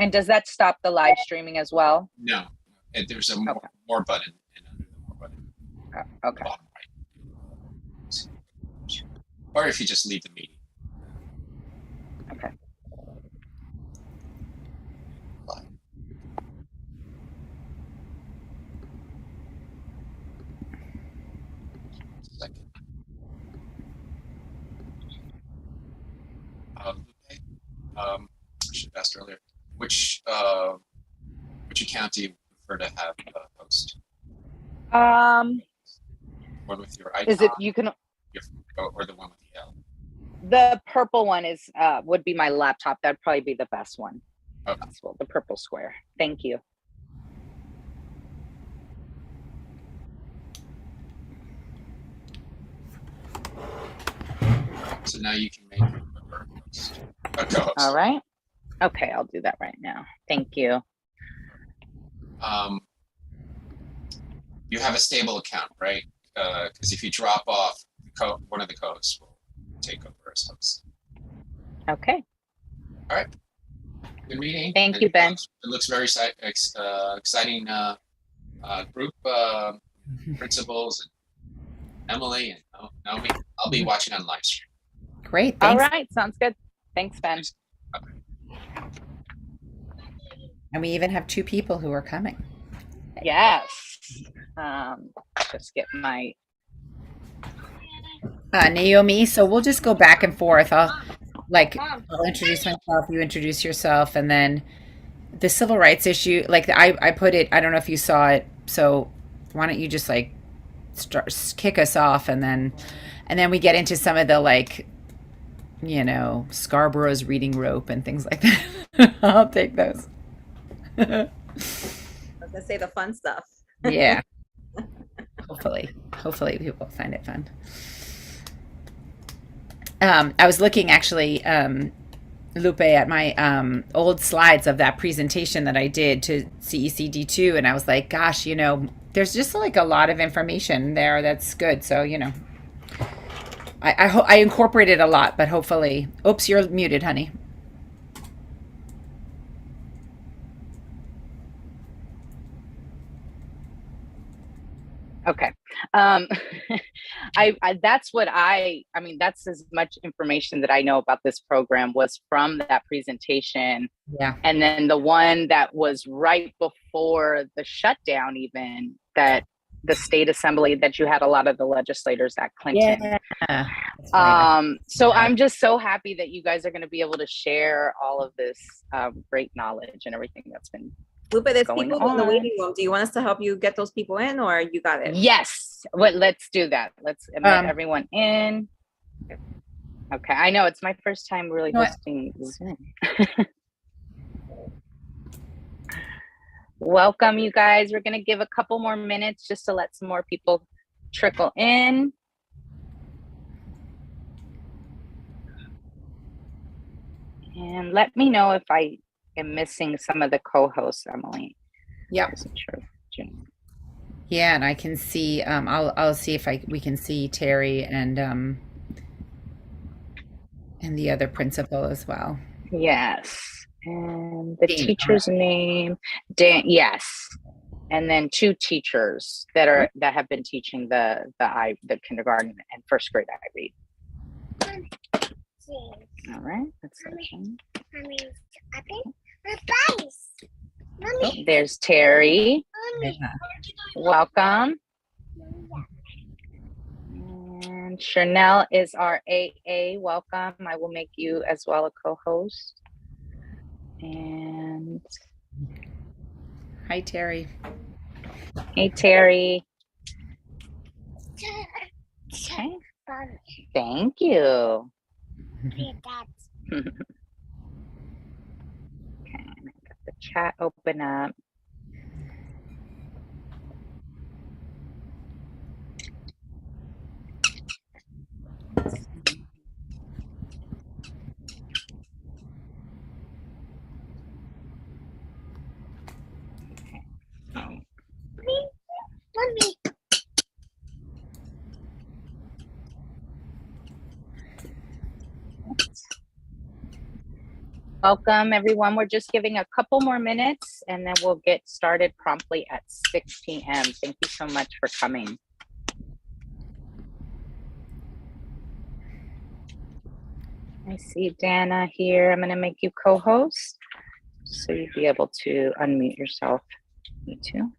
And does that stop the live streaming as well? No, there's a more button, and under the more button, Okay. bottom right. Or if you just leave the meeting. Okay. Second. I should have asked earlier. Which account do you prefer to have host? One with your icon. Is it you can? Or the one with the L? The purple one is would be my laptop. That'd probably be the best one. Okay. Possible. The purple square. Thank you. So now you can make a co-host. All right. Okay, I'll do that right now. Thank you. You have a stable account, right? Because if you drop off, one of the co-hosts will take over as host. Okay. All right. Good meeting. Thank you, Ben. It looks very exciting group, principals, and Emily and Naomi. I'll be watching on live stream. Great. Thanks. All right. Sounds good. Thanks, Ben. Okay. And we even have 2 people who are coming. Yes. Just get my Naomi, so we'll just go back and forth. I'll introduce myself, you introduce yourself, and then the civil rights issue, like I put it, I don't know if you saw it, so why don't you just like kick us off, and then we get into some of the Scarborough's reading rope and things like that. I'll take those. I was gonna say the fun stuff. Yeah. Hopefully people find it fun. I was looking actually, Lupe, at my old slides of that presentation that I did to CECD2, and I was like, gosh, there's just like a lot of information there that's good. So, I incorporated a lot, but hopefully, oops, you're muted, honey. Okay. That's as much information that I know about this program was from that presentation. Yeah. And then the one that was right before the shutdown, even that the state assembly, that you had a lot of the legislators at Clinton. Yeah. So I'm just so happy that you guys are going to be able to share all of this great knowledge and everything that's been Lupe, there's going people in the waiting room. Do you want us to help you get those people in, or you got it? Yes. Well, let's do that. Let's admit everyone in. Okay. I know it's my first time really hosting Zoom. Welcome, you guys. We're going to give a couple more minutes just to let some more people trickle in. And let me know if I am missing some of the co-hosts, Emily. Yep. Yeah, and I can see. I'll see if we can see Terry and the other principal as well. Yes, and the teacher's name, Dan. Yes, and then 2 teachers that have been teaching the kindergarten and first grade IREAD. All right, let's see. Oh, there's Terry. Yeah. Welcome. And Chanel is our AA. Welcome. I will make you as well a co-host. And Hi, Terry. hey, Terry. Okay. Thank you. Okay, got the chat open up. Welcome, everyone. We're just giving a couple more minutes and then we'll get started promptly at 6 p.m. Thank you so much for coming. I see Dana here. I'm going to make you co-host so you'll be able to unmute yourself. Me too.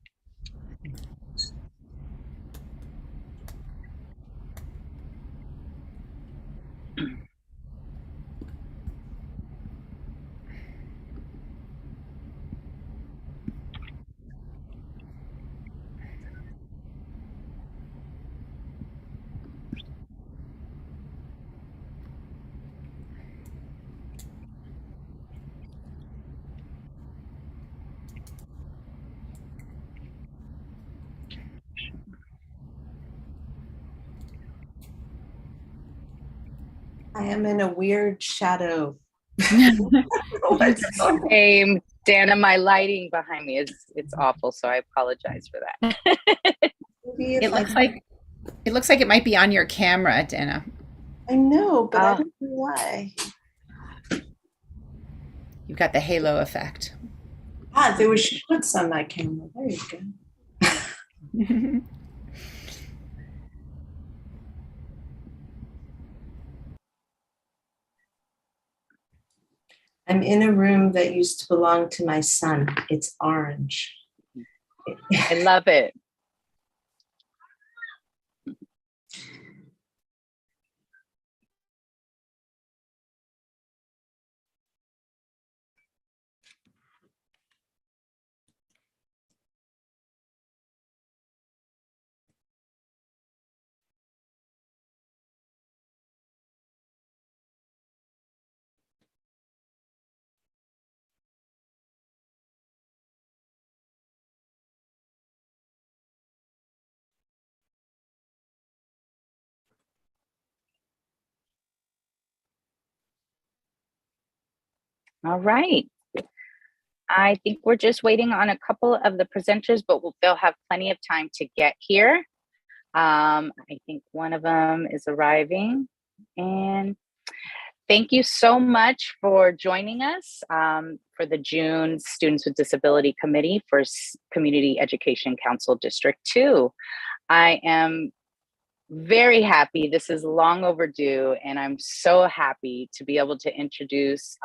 I am in a weird shadow. Same, Dana, my lighting behind me it's awful, so I apologize for that. It looks like it might be on your camera, Dana. I know, but I don't know why. You've got the halo effect. There was shots on my camera. There you go. I'm in a room that used to belong to my son. It's orange. I love it. All right. I think we're just waiting on a couple of the presenters, but they'll have plenty of time to get here. I think one of them is arriving. And thank you so much for joining us for the June Students with Disability Committee for Community Education Council District 2. I am very happy. This is long overdue, and I'm so happy to be able to introduce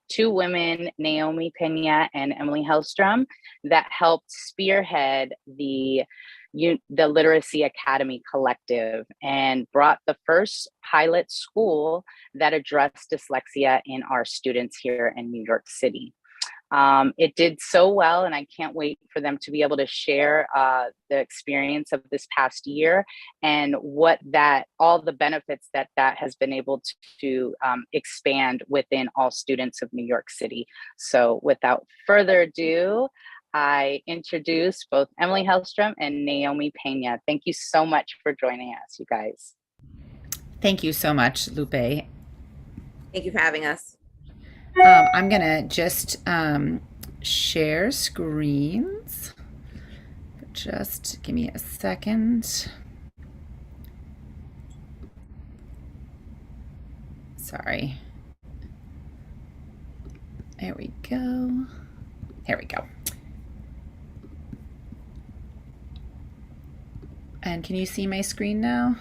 two women, Naomi Pena and Emily Hellstrom, that helped spearhead the Literacy Academy Collective and brought the first pilot school that addressed dyslexia in our students here in New York City. It did so well, and I can't wait for them to be able to share the experience of this past year and what all the benefits that has been able to expand within all students of New York City. So without further ado, I introduce both Emily Hellstrom and Naomi Pena. Thank you so much for joining us, you guys. Thank you so much, Lupe. Thank you for having us. I'm going to just share screens. Just give me a second. Sorry. There we go. There we go. And can you see my screen now?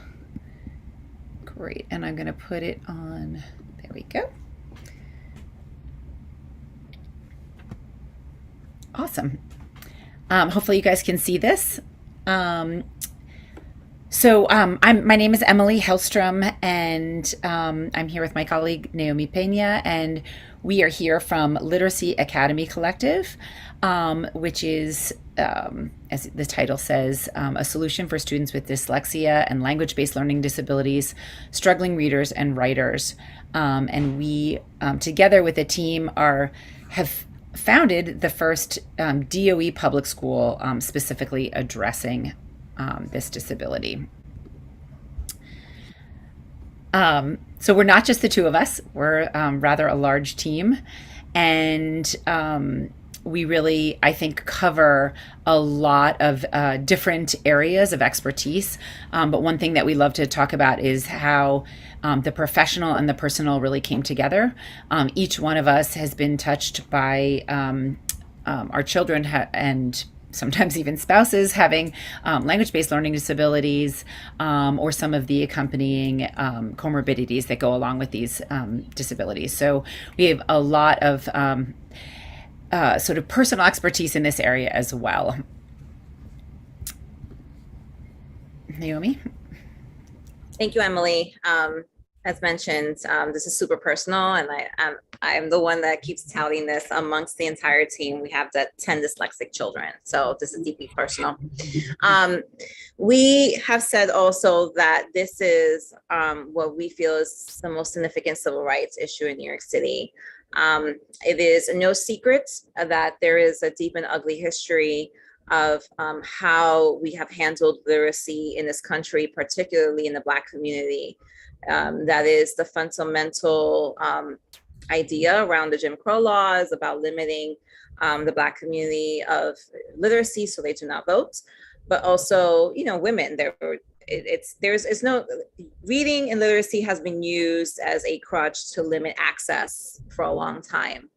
Great. And I'm going to put it on. There we go. Awesome. Hopefully you guys can see this. My name is Emily Hellstrom, and I'm here with my colleague Naomi Pena, and we are here from Literacy Academy Collective, which is, as the title says, a solution for students with dyslexia and language-based learning disabilities, struggling readers and writers. And we, together with a team, have founded the first DOE public school specifically addressing this disability. So we're not just the two of us, we're rather a large team. And we really, I think, cover a lot of different areas of expertise. But one thing that we love to talk about is how the professional and the personal really came together. Each one of us has been touched by our children and sometimes even spouses having language-based learning disabilities, or some of the accompanying comorbidities that go along with these disabilities. So we have a lot of sort of personal expertise in this area as well. Naomi? Thank you, Emily. As mentioned, this is super personal, and I'm the one that keeps touting this amongst the entire team. We have the 10 dyslexic children, so this is deeply personal. We have said also that this is what we feel is the most significant civil rights issue in New York City. It is no secret that there is a deep and ugly history of how we have handled literacy in this country, particularly in the Black community. That is the fundamental idea around the Jim Crow laws about limiting the Black community of literacy so they do not vote, but also, women. There's no reading and literacy has been used as a crutch to limit access for a long time.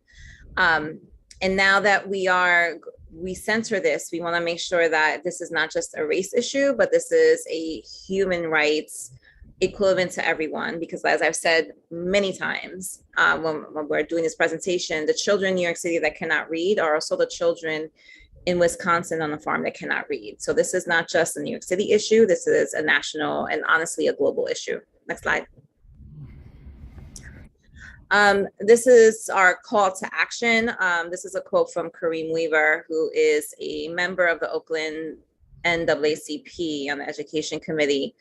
And now that we center this, we want to make sure that this is not just a race issue, but this is a human rights equivalent to everyone, because as I've said many times, when we're doing this presentation, the children in New York City that cannot read are also the children in Wisconsin on the farm that cannot read. So this is not just a New York City issue, this is a national and honestly a global issue. Next slide. This is our call to action. This is a quote from Kareem Weaver, who is a member of the Oakland NAACP on the Education Committee.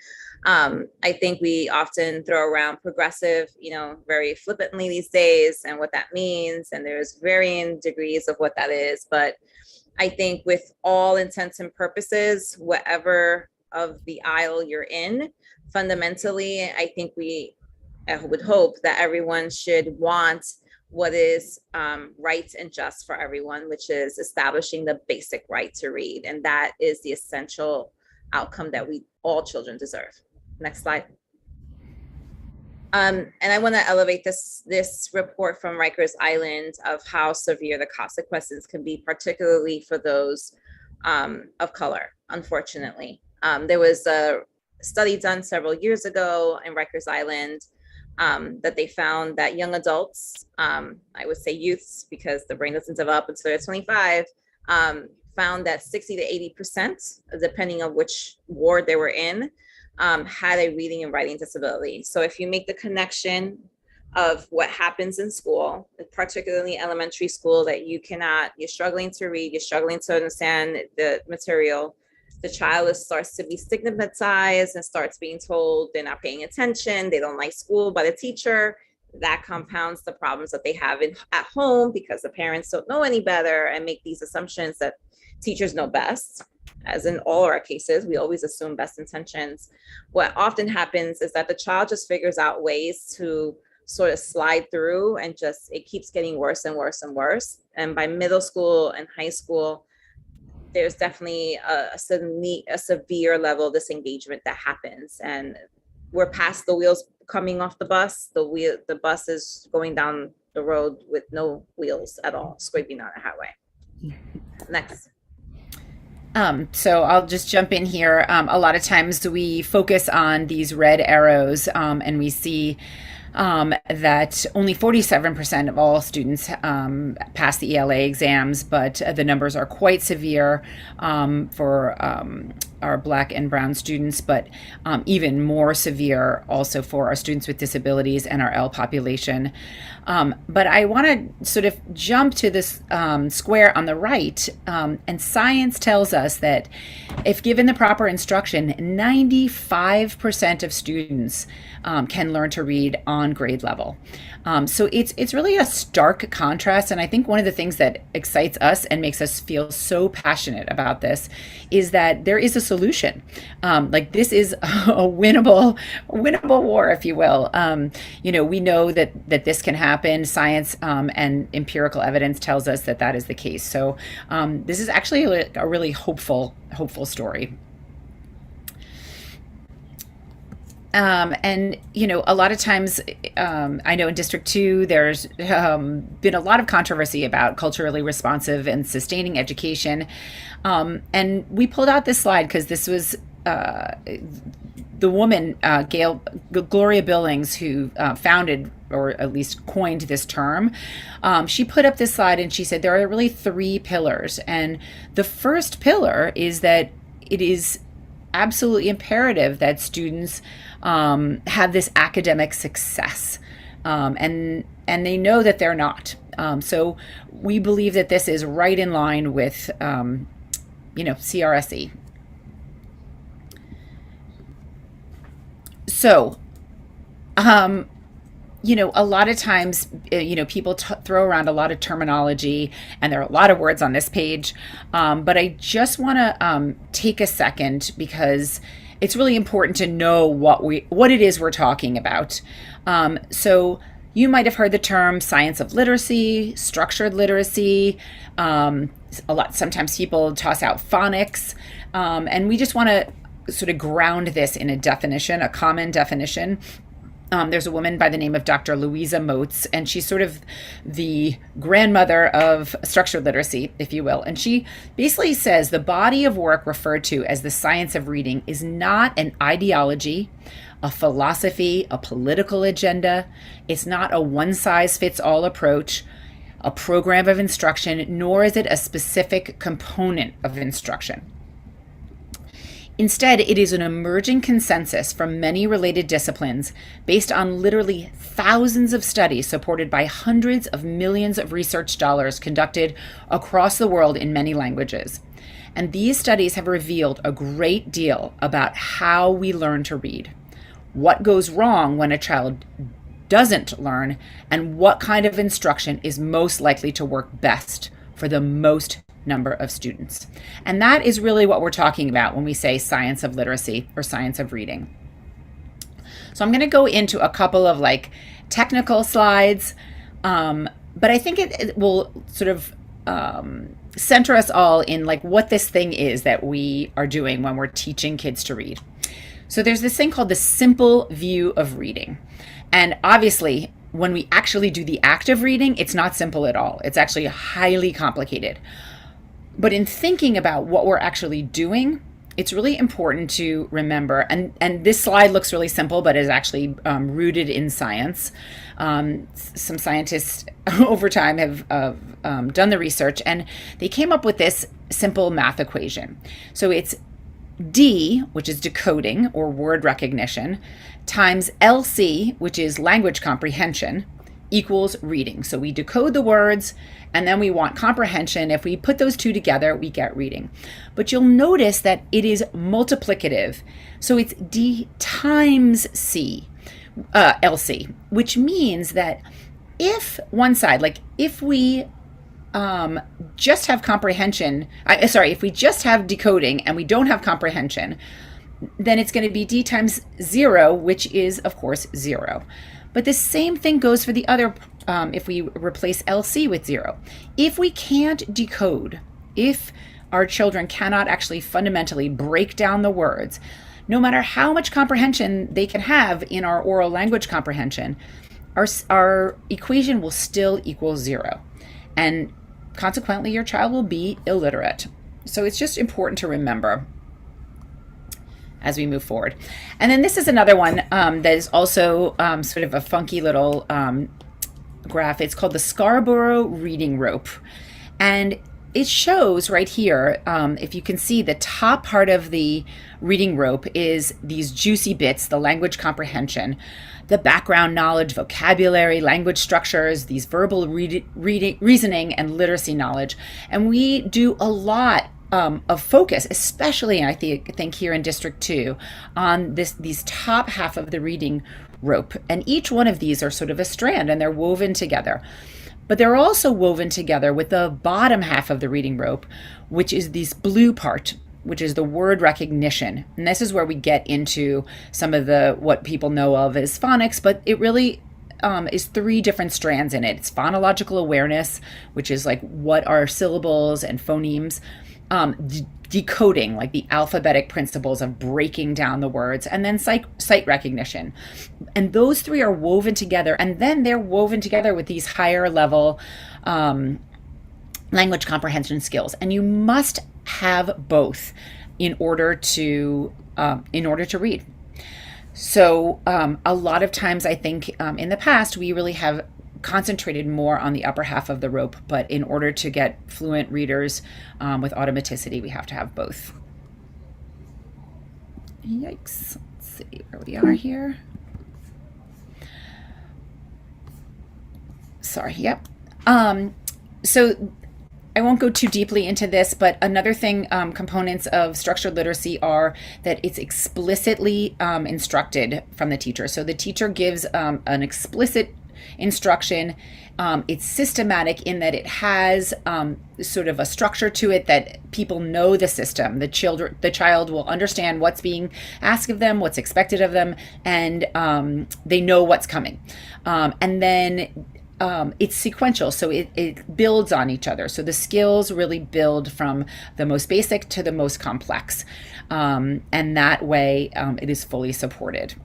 I think we often throw around progressive, very flippantly these days, and what that means. And there's varying degrees of what that is. But I think with all intents and purposes, whatever of the aisle you're in, fundamentally, I think I would hope that everyone should want what is right and just for everyone, which is establishing the basic right to read. And that is the essential outcome that all children deserve. Next slide. And I want to elevate this report from Rikers Island of how severe the consequences can be, particularly for those of color, unfortunately. There was a study done several years ago in Rikers Island that they found that young adults, I would say youths, because the brain doesn't develop until they're 25, found that 60 to 80%, depending on which ward they were in, had a reading and writing disability. So if you make the connection of what happens in school, particularly elementary school, that you're struggling to read, you're struggling to understand the material, the child starts to be stigmatized and starts being told they're not paying attention, they don't like school by the teacher. That compounds the problems that they have at home because the parents don't know any better and make these assumptions that teachers know best. As in all our cases, we always assume best intentions. What often happens is that the child just figures out ways to sort of slide through, and it keeps getting worse and worse and worse. And by middle school and high school, there's definitely a severe level of disengagement that happens. And we're past the wheels coming off the bus. The bus is going down the road with no wheels at all, scraping on a highway. Next. So I'll just jump in here. A lot of times we focus on these red arrows, and we see that only 47% of all students pass the ELA exams, but the numbers are quite severe for our Black and Brown students, but even more severe also for our students with disabilities and our L population. But I want to sort of jump to this square on the right, and science tells us that if given the proper instruction, 95% of students can learn to read on grade level. So it's really a stark contrast. And I think one of the things that excites us and makes us feel so passionate about this is that there is a solution. Like this is a winnable war, if you will. We know that this can happen. Science and empirical evidence tells us that is the case. So this is actually a really hopeful story. And a lot of times, I know in District 2, there's been a lot of controversy about culturally responsive and sustaining education. And we pulled out this slide because this was the woman, Gloria Billings, who founded or at least coined this term. She put up this slide and she said there are really 3 pillars. And the first pillar is that it is absolutely imperative that students have this academic success, and they know that they're not. So we believe that this is right in line with CRSE. So a lot of times, people throw around a lot of terminology, and there are a lot of words on this page. But I just want to take a second because it's really important to know what it is we're talking about. So you might have heard the term science of literacy, structured literacy. Sometimes people toss out phonics, and we just want to sort of ground this in a common definition. There's a woman by the name of Dr. Louisa Moats, and she's sort of the grandmother of structured literacy, if you will. And she basically says the body of work referred to as the science of reading is not an ideology, a philosophy, a political agenda. It's not a one-size-fits-all approach, a program of instruction, nor is it a specific component of instruction. Instead, it is an emerging consensus from many related disciplines based on literally thousands of studies supported by hundreds of millions of research dollars conducted across the world in many languages. And these studies have revealed a great deal about how we learn to read, what goes wrong when a child doesn't learn, and what kind of instruction is most likely to work best for the most number of students. And that is really what we're talking about when we say science of literacy or science of reading. So I'm going to go into a couple of technical slides, but I think it will sort of center us all in what this thing is that we are doing when we're teaching kids to read. So there's this thing called the simple view of reading. And obviously, when we actually do the act of reading, it's not simple at all. It's actually highly complicated. But in thinking about what we're actually doing, it's really important to remember, and this slide looks really simple, but is actually rooted in science. Some scientists over time have done the research, and they came up with this simple math equation. So it's D, which is decoding or word recognition, times LC, which is language comprehension, equals reading. So we decode the words, and then we want comprehension. If we put those two together, we get reading. But you'll notice that it is multiplicative. So it's D times LC, which means that if one side, if we just have comprehension, if we just have decoding and we don't have comprehension, then it's going to be D times 0, which is, of course, 0. But the same thing goes for the other, if we replace LC with 0. If we can't decode, if our children cannot actually fundamentally break down the words, no matter how much comprehension they can have in our oral language comprehension, our equation will still equal 0. And consequently, your child will be illiterate. So it's just important to remember as we move forward. And then this is another one that is also sort of a funky little graph. It's called the Scarborough Reading Rope. And it shows right here, if you can see, the top part of the reading rope is these juicy bits, the language comprehension, the background knowledge, vocabulary, language structures, these verbal reasoning, and literacy knowledge. And we do a lot of focus, especially I think here in District 2, on these top half of the reading rope. And each one of these are sort of a strand, and they're woven together. But they're also woven together with the bottom half of the reading rope, which is this blue part, which is the word recognition. And this is where we get into some of what people know of as phonics, but it really is 3 different strands in it. It's phonological awareness, which is like what are syllables and phonemes, decoding, like the alphabetic principles of breaking down the words, and then sight recognition. And those 3 are woven together, and then they're woven together with these higher level language comprehension skills. And you must have both in order to read. So a lot of times I think in the past we really have concentrated more on the upper half of the rope, but in order to get fluent readers with automaticity, we have to have both. Yikes. Let's see where we are here. Sorry, yep. So I won't go too deeply into this, but another thing, components of structured literacy are that it's explicitly instructed from the teacher. So the teacher gives an explicit instruction. It's systematic in that it has sort of a structure to it that people know the system. The child will understand what's being asked of them, what's expected of them, and they know what's coming. And then it's sequential, so it builds on each other. So the skills really build from the most basic to the most complex. And that way it is fully supported.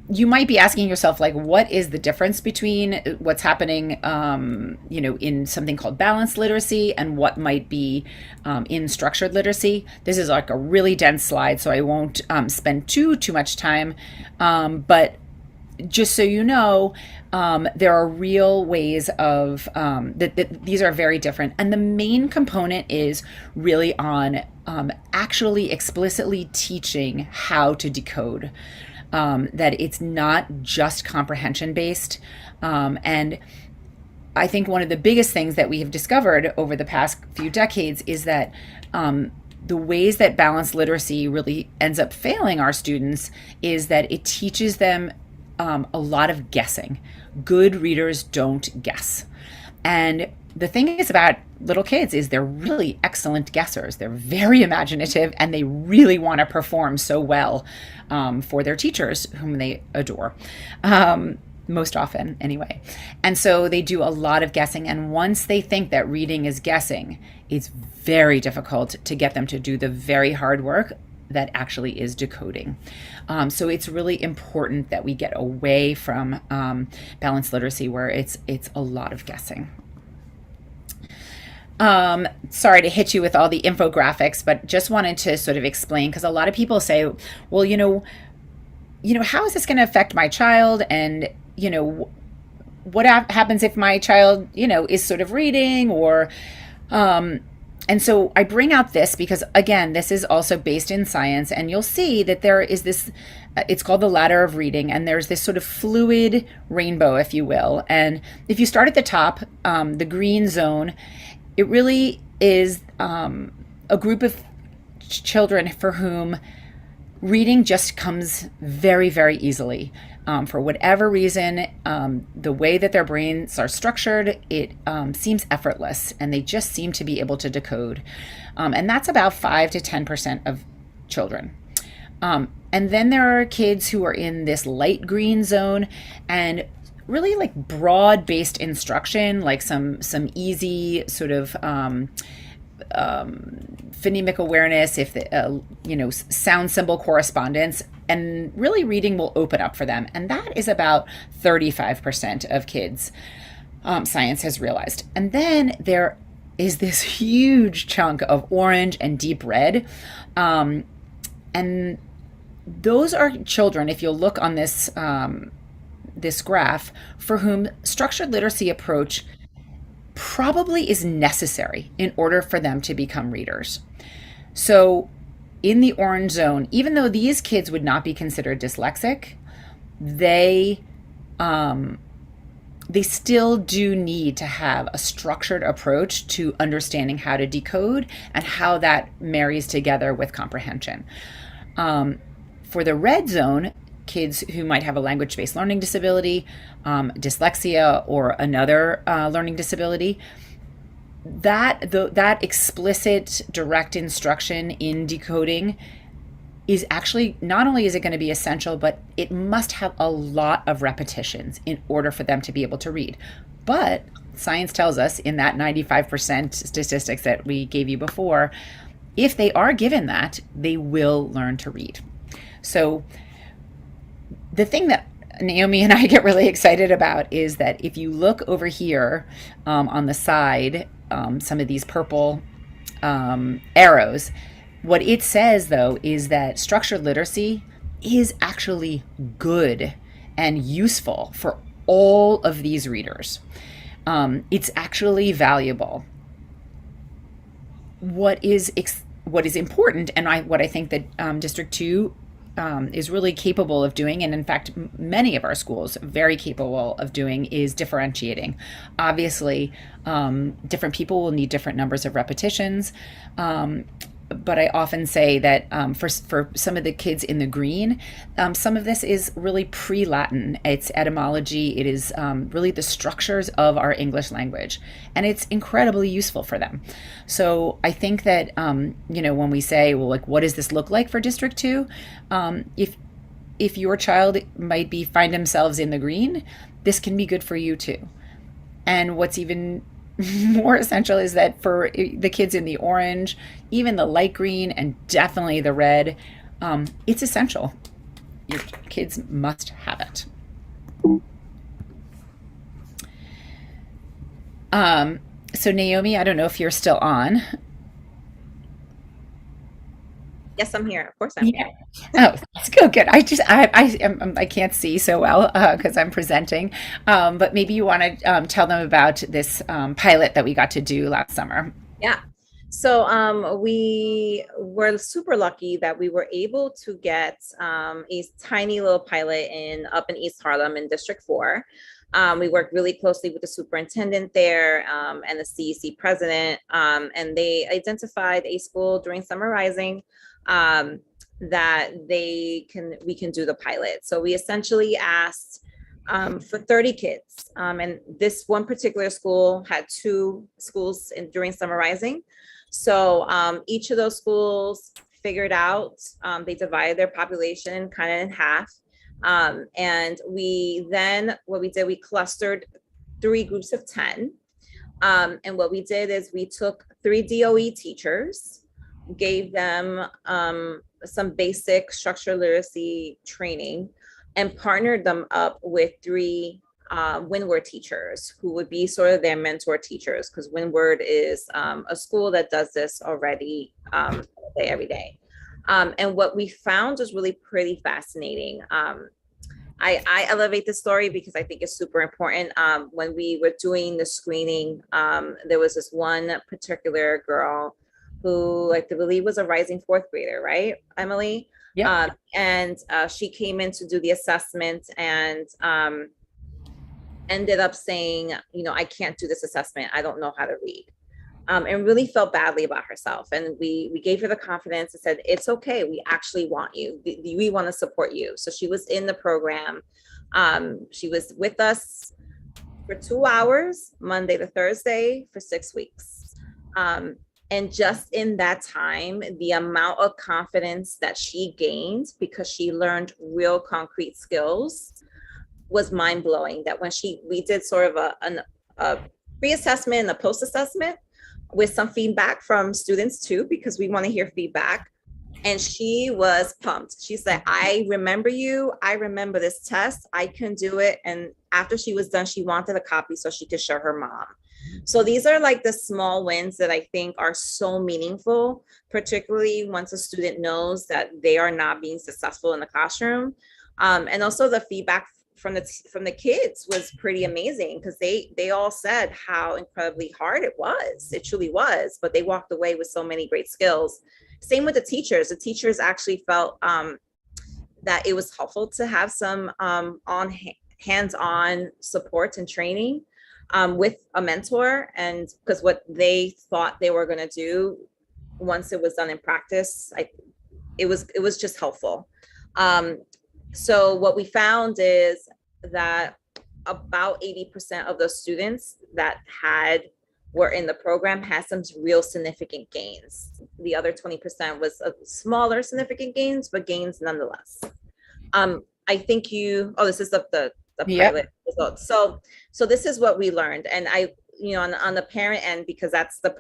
You might be asking yourself, like, what is the difference between what's happening, in something called balanced literacy and what might be in structured literacy? This is like a really dense slide, so I won't spend too much time. But just so you know, there are real ways of that these are very different. And the main component is really on actually explicitly teaching how to decode. That it's not just comprehension based. And I think one of the biggest things that we have discovered over the past few decades is that the ways that balanced literacy really ends up failing our students is that it teaches them a lot of guessing. Good readers don't guess. And the thing is about little kids is they're really excellent guessers. They're very imaginative and they really want to perform so well for their teachers, whom they adore, most often anyway. And so they do a lot of guessing. And once they think that reading is guessing, it's very difficult to get them to do the very hard work that actually is decoding. So it's really important that we get away from balanced literacy where it's a lot of guessing. Sorry to hit you with all the infographics, but just wanted to sort of explain, because a lot of people say, well, how is this going to affect my child? And, what happens if my child, is sort of reading or, and so I bring out this because, again, this is also based in science, and you'll see that there is this, it's called the ladder of reading, and there's this sort of fluid rainbow, if you will. And if you start at the top, the green zone, it really is a group of children for whom reading just comes very, very easily. For whatever reason, the way that their brains are structured, it seems effortless, and they just seem to be able to decode. And that's about 5 to 10% of children. And then there are kids who are in this light green zone, and really like broad-based instruction, like some easy sort of phonemic awareness, if the, sound symbol correspondence, and really reading will open up for them. And that is about 35% of kids, science has realized. And then there is this huge chunk of orange and deep red. And those are children, if you'll look on this, this graph, for whom structured literacy approach probably is necessary in order for them to become readers. So in the orange zone, even though these kids would not be considered dyslexic, they still do need to have a structured approach to understanding how to decode and how that marries together with comprehension. For the red zone, kids who might have a language-based learning disability, dyslexia, or another learning disability, that explicit direct instruction in decoding is actually, not only is it going to be essential, but it must have a lot of repetitions in order for them to be able to read. But science tells us in that 95% statistics that we gave you before, if they are given that, they will learn to read. So the thing that Naomi and I get really excited about is that if you look over here on the side, some of these purple arrows, what it says, though, is that structured literacy is actually good and useful for all of these readers. It's actually valuable. What is important, and what I think that District 2 is really capable of doing, and in fact, many of our schools very capable of doing, is differentiating. Obviously, different people will need different numbers of repetitions. But I often say that for some of the kids in the green, some of this is really pre-Latin. It's etymology. It is really the structures of our English language, and it's incredibly useful for them. So I think that when we say, well, like, what does this look like for District 2? If your child might find themselves in the green, this can be good for you too. And what's even more essential is that for the kids in the orange, even the light green, and definitely the red, it's essential. Your kids must have it. So Naomi, I don't know if you're still on. Yes, I'm here. Of course I'm here. Oh, that's good. I can't see so well because I'm presenting. But maybe you want to tell them about this pilot that we got to do last summer. Yeah. So we were super lucky that we were able to get a tiny little pilot up in East Harlem in District 4. We worked really closely with the superintendent there and the CEC president, and they identified a school during Summer Rising that we can do the pilot. So we essentially asked for 30 kids, and this one particular school had 2 schools during Summer Rising. So each of those schools figured out, they divided their population kind of in half. And what we did, we clustered 3 groups of 10. And what we did is we took 3 DOE teachers, gave them some basic structural literacy training, and partnered them up with 3 Windward teachers who would be sort of their mentor teachers, because Windward is a school that does this already every day. And what we found was really pretty fascinating. I elevate this story because I think it's super important. When we were doing the screening, there was this one particular girl who I believe was a rising 4th grader, right, Emily? Yeah. And she came in to do the assessment and ended up saying, I can't do this assessment. I don't know how to read. And really felt badly about herself. And we gave her the confidence and said, it's okay. We actually want you. We want to support you. So she was in the program. She was with us for 2 hours, Monday to Thursday, for 6 weeks. And just in that time, the amount of confidence that she gained because she learned real concrete skills was mind blowing. That when we did sort of a pre-assessment and a post-assessment with some feedback from students too, because we want to hear feedback. And she was pumped. She said, I remember you. I remember this test. I can do it. And after she was done, she wanted a copy so she could show her mom. So these are like the small wins that I think are so meaningful, particularly once a student knows that they are not being successful in the classroom. And also the feedback from the kids was pretty amazing, because they all said how incredibly hard it was. It truly was, but they walked away with so many great skills. Same with the teachers. The teachers actually felt that it was helpful to have some hands-on support and training with a mentor, and because what they thought they were going to do once it was done in practice, it was just helpful. So what we found is that about 80% of the students that had were in the program had some real significant gains. The other 20% was a smaller significant gains, but gains nonetheless. I think this is the Yep. pilot results. So this is what we learned. And on the parent end, because that's the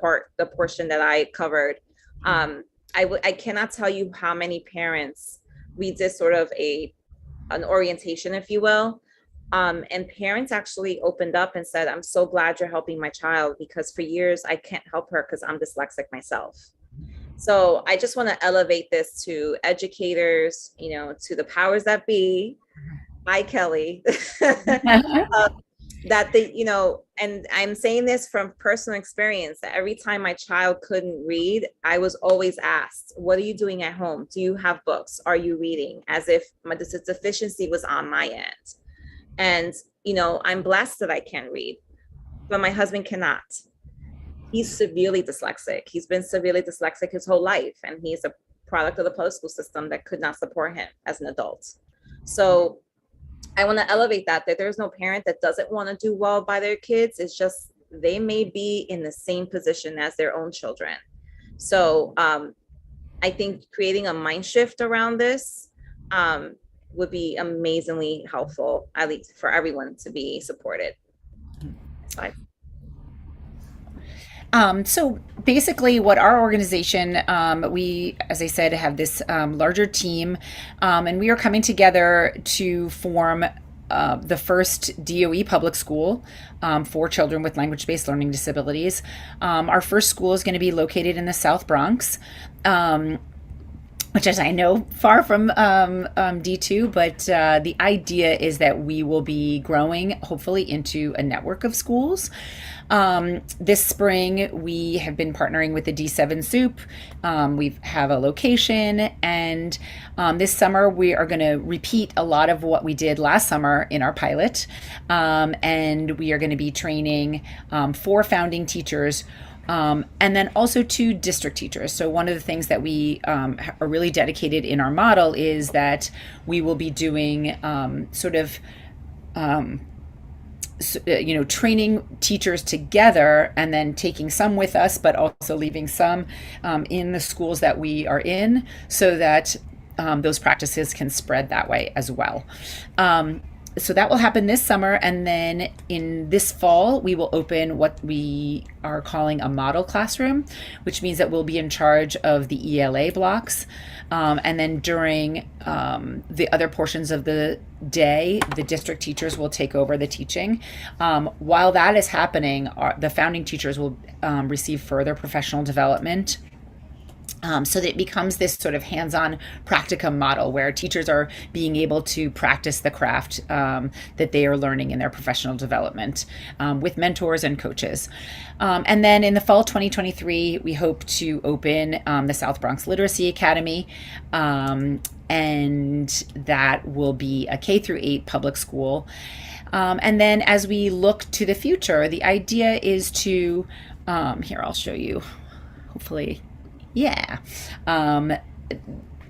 portion that I covered, I cannot tell you how many parents we did sort of an orientation, if you will. And parents actually opened up and said, I'm so glad you're helping my child, because for years I can't help her because I'm dyslexic myself. So I just want to elevate this to educators, to the powers that be. Hi, Kelly. That and I'm saying this from personal experience, that every time my child couldn't read, I was always asked, what are you doing at home? Do you have books? Are you reading? As if this deficiency was on my end. And, I'm blessed that I can read, but my husband cannot. He's severely dyslexic. He's been severely dyslexic his whole life. And he's a product of the public school system that could not support him as an adult. So I want to elevate that there's no parent that doesn't want to do well by their kids. It's just, they may be in the same position as their own children. So I think creating a mind shift around this would be amazingly helpful, at least for everyone to be supported. So basically what our organization, we, as I said, have this larger team, and we are coming together to form the first DOE public school for children with language-based learning disabilities. Our first school is going to be located in the South Bronx, which, as I know, far from D2, but the idea is that we will be growing, hopefully, into a network of schools. This spring, we have been partnering with the D7 Soup. We have a location, and this summer we are going to repeat a lot of what we did last summer in our pilot, and we are going to be training 4 founding teachers, and then also 2 district teachers. So one of the things that we are really dedicated in our model is that we will be doing training teachers together, and then taking some with us, but also leaving some in the schools that we are in, so that those practices can spread that way as well. So that will happen this summer, and then in this fall we will open what we are calling a model classroom, which means that we'll be in charge of the ELA blocks, and then during the other portions of the day, the district teachers will take over the teaching. While that is happening, the founding teachers will receive further professional development, so that it becomes this sort of hands-on practicum model where teachers are being able to practice the craft that they are learning in their professional development with mentors and coaches. And then in the fall 2023, we hope to open the South Bronx Literacy Academy, and that will be a K-8 public school. And then as we look to the future, the idea is to, here, I'll show you, hopefully. Yeah.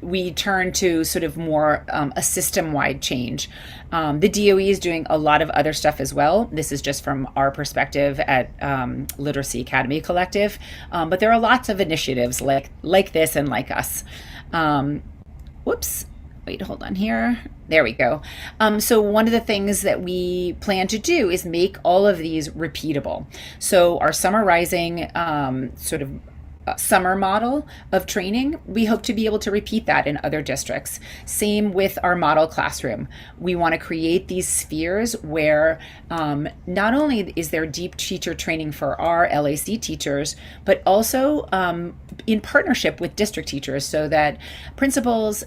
We turn to sort of more a system-wide change. The DOE is doing a lot of other stuff as well. This is just from our perspective at Literacy Academy Collective, but there are lots of initiatives like this and like us. Whoops. Wait, hold on here. There we go. So one of the things that we plan to do is make all of these repeatable. So our Summer Rising sort of summer model of training, we hope to be able to repeat that in other districts. Same with our model classroom. We want to create these spheres where not only is there deep teacher training for our LAC teachers, but also in partnership with district teachers, so that principals,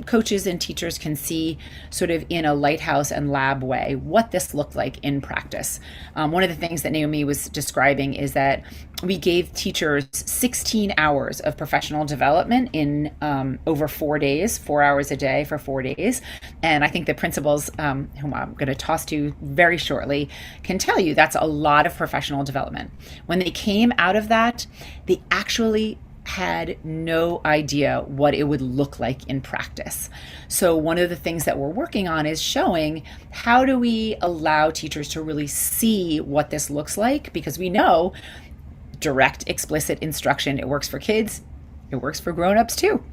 coaches, and teachers can see sort of in a lighthouse and lab way what this looked like in practice. One of the things that Naomi was describing is that we gave teachers 16 hours of professional development in over 4 days, 4 hours a day for 4 days. And I think the principals, whom I'm going to toss to very shortly, can tell you that's a lot of professional development. When they came out of that, they actually had no idea what it would look like in practice. So one of the things that we're working on is showing how do we allow teachers to really see what this looks like, because we know direct, explicit instruction. It works for kids. It works for grown-ups too.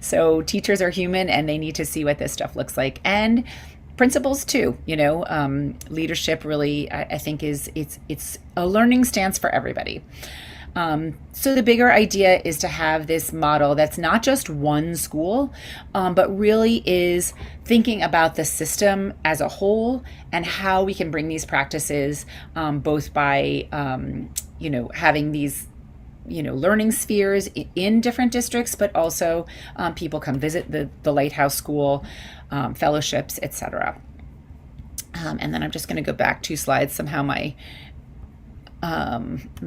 So teachers are human and they need to see what this stuff looks like. And principals too, leadership really, I think it's a learning stance for everybody. So the bigger idea is to have this model that's not just one school, but really is thinking about the system as a whole and how we can bring these practices, both by, having these, learning spheres in different districts, but also people come visit the Lighthouse School, fellowships, etc. And then I'm just going to go back 2 slides. Somehow my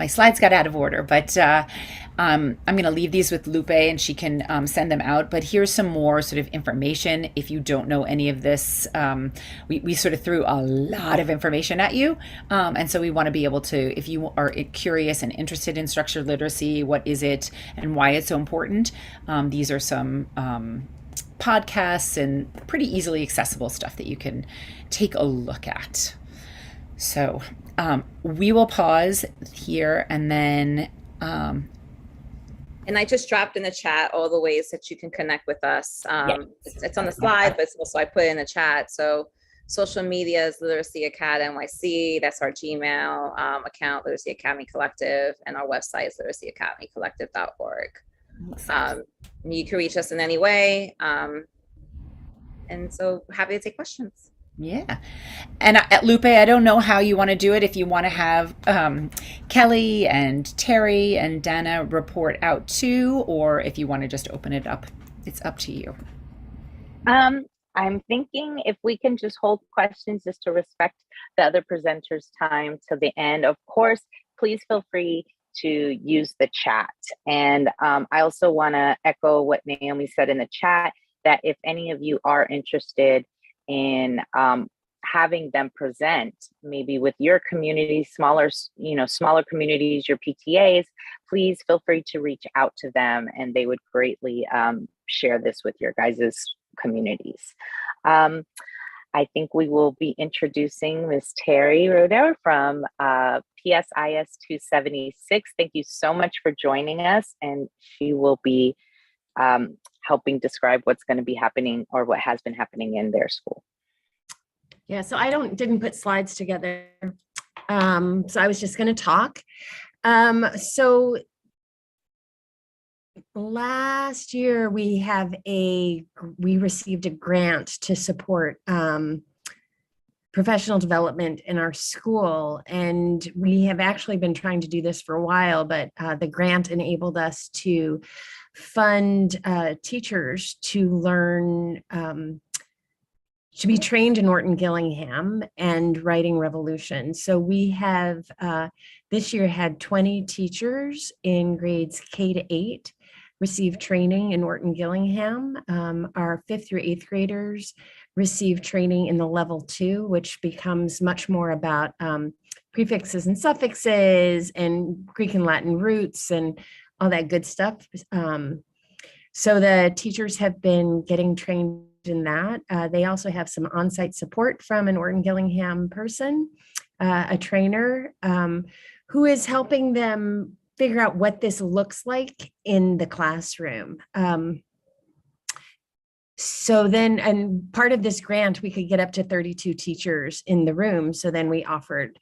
slides got out of order, but I'm going to leave these with Lupe and she can send them out. But here's some more sort of information. If you don't know any of this, we sort of threw a lot of information at you. And so we want to be able to, if you are curious and interested in structured literacy, what is it and why it's so important? These are some podcasts and pretty easily accessible stuff that you can take a look at. So we will pause here and then. And I just dropped in the chat all the ways that you can connect with us. It's on the slide, but it's also I put it in the chat. So social media is Literacy Academy NYC. That's our Gmail account, Literacy Academy Collective, and our website is literacyacademycollective.org. You can reach us in any way. And so happy to take questions. Yeah. And at Lupe, I don't know how you want to do it. If you want to have Kelly and Terry and Dana report out too, or if you want to just open it up, it's up to you. I'm thinking if we can just hold questions just to respect the other presenters' time to the end. Of course, please feel free to use the chat. And I also want to echo what Naomi said in the chat, that if any of you are interested in having them present maybe with your community, smaller communities, your PTAs, please feel free to reach out to them and they would greatly share this with your guys' communities. I think we will be introducing Ms. Terry Roeder from PSIS 276. Thank you so much for joining us, and she will be helping describe what's going to be happening or what has been happening in their school. Yeah, so I didn't put slides together. So I was just going to talk. So last year we received a grant to support professional development in our school. And we have actually been trying to do this for a while, but the grant enabled us to fund teachers to learn, to be trained in Norton Gillingham and writing Revolution. So we have this year had 20 teachers in grades K to 8 receive training in Norton Gillingham. Our 5th through 8th graders receive training in the level 2, which becomes much more about prefixes and suffixes and Greek and Latin roots and all that good stuff. So the teachers have been getting trained in that. They also have some on-site support from an Norton Gillingham person, a trainer, who is helping them figure out what this looks like in the classroom. So then, and part of this grant, we could get up to 32 teachers in the room. So then we offered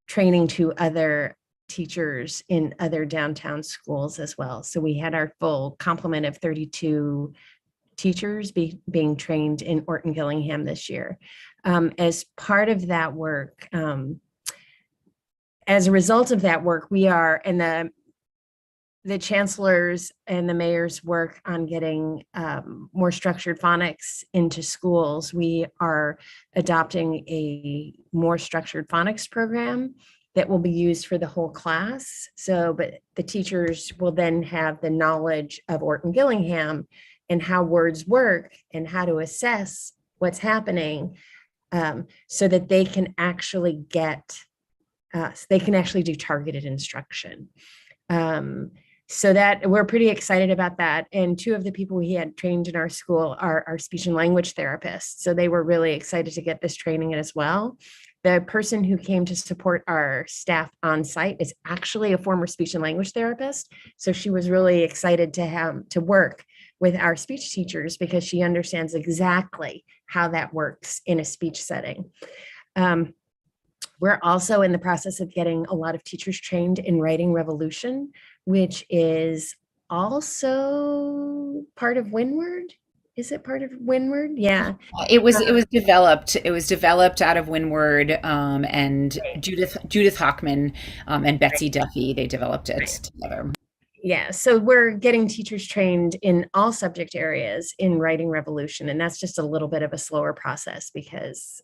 training to other teachers in other downtown schools as well. So we had our full complement of 32 teachers being trained in Norton Gillingham this year. As part of that work, as a result of that work, we are, and the chancellors and the mayor's work on getting more structured phonics into schools, we are adopting a more structured phonics program that will be used for the whole class. So, but the teachers will then have the knowledge of Norton Gillingham and how words work and how to assess what's happening, so that they can actually do targeted instruction. So that we're pretty excited about that. And 2 of the people we had trained in our school are speech and language therapists. So they were really excited to get this training as well. The person who came to support our staff on site is actually a former speech and language therapist. So she was really excited to work with our speech teachers because she understands exactly how that works in a speech setting. We're also in the process of getting a lot of teachers trained in Writing Revolution, which is also part of Windward. Is it part of Windward? Yeah. It was developed out of Windward, and Judith Hockman, and Betsy Duffy, they developed it together. Yeah, so we're getting teachers trained in all subject areas in Writing Revolution, and that's just a little bit of a slower process because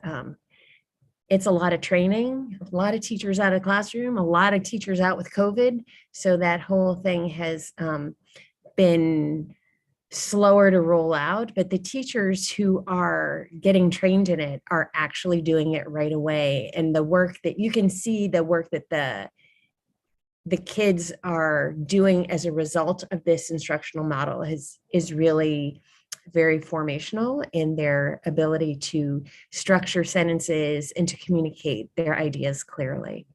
it's a lot of training, a lot of teachers out of classroom, a lot of teachers out with COVID. So that whole thing has been slower to roll out, but the teachers who are getting trained in it are actually doing it right away. And the work that you can see, the work that the kids are doing as a result of this instructional model is really very formational in their ability to structure sentences and to communicate their ideas clearly.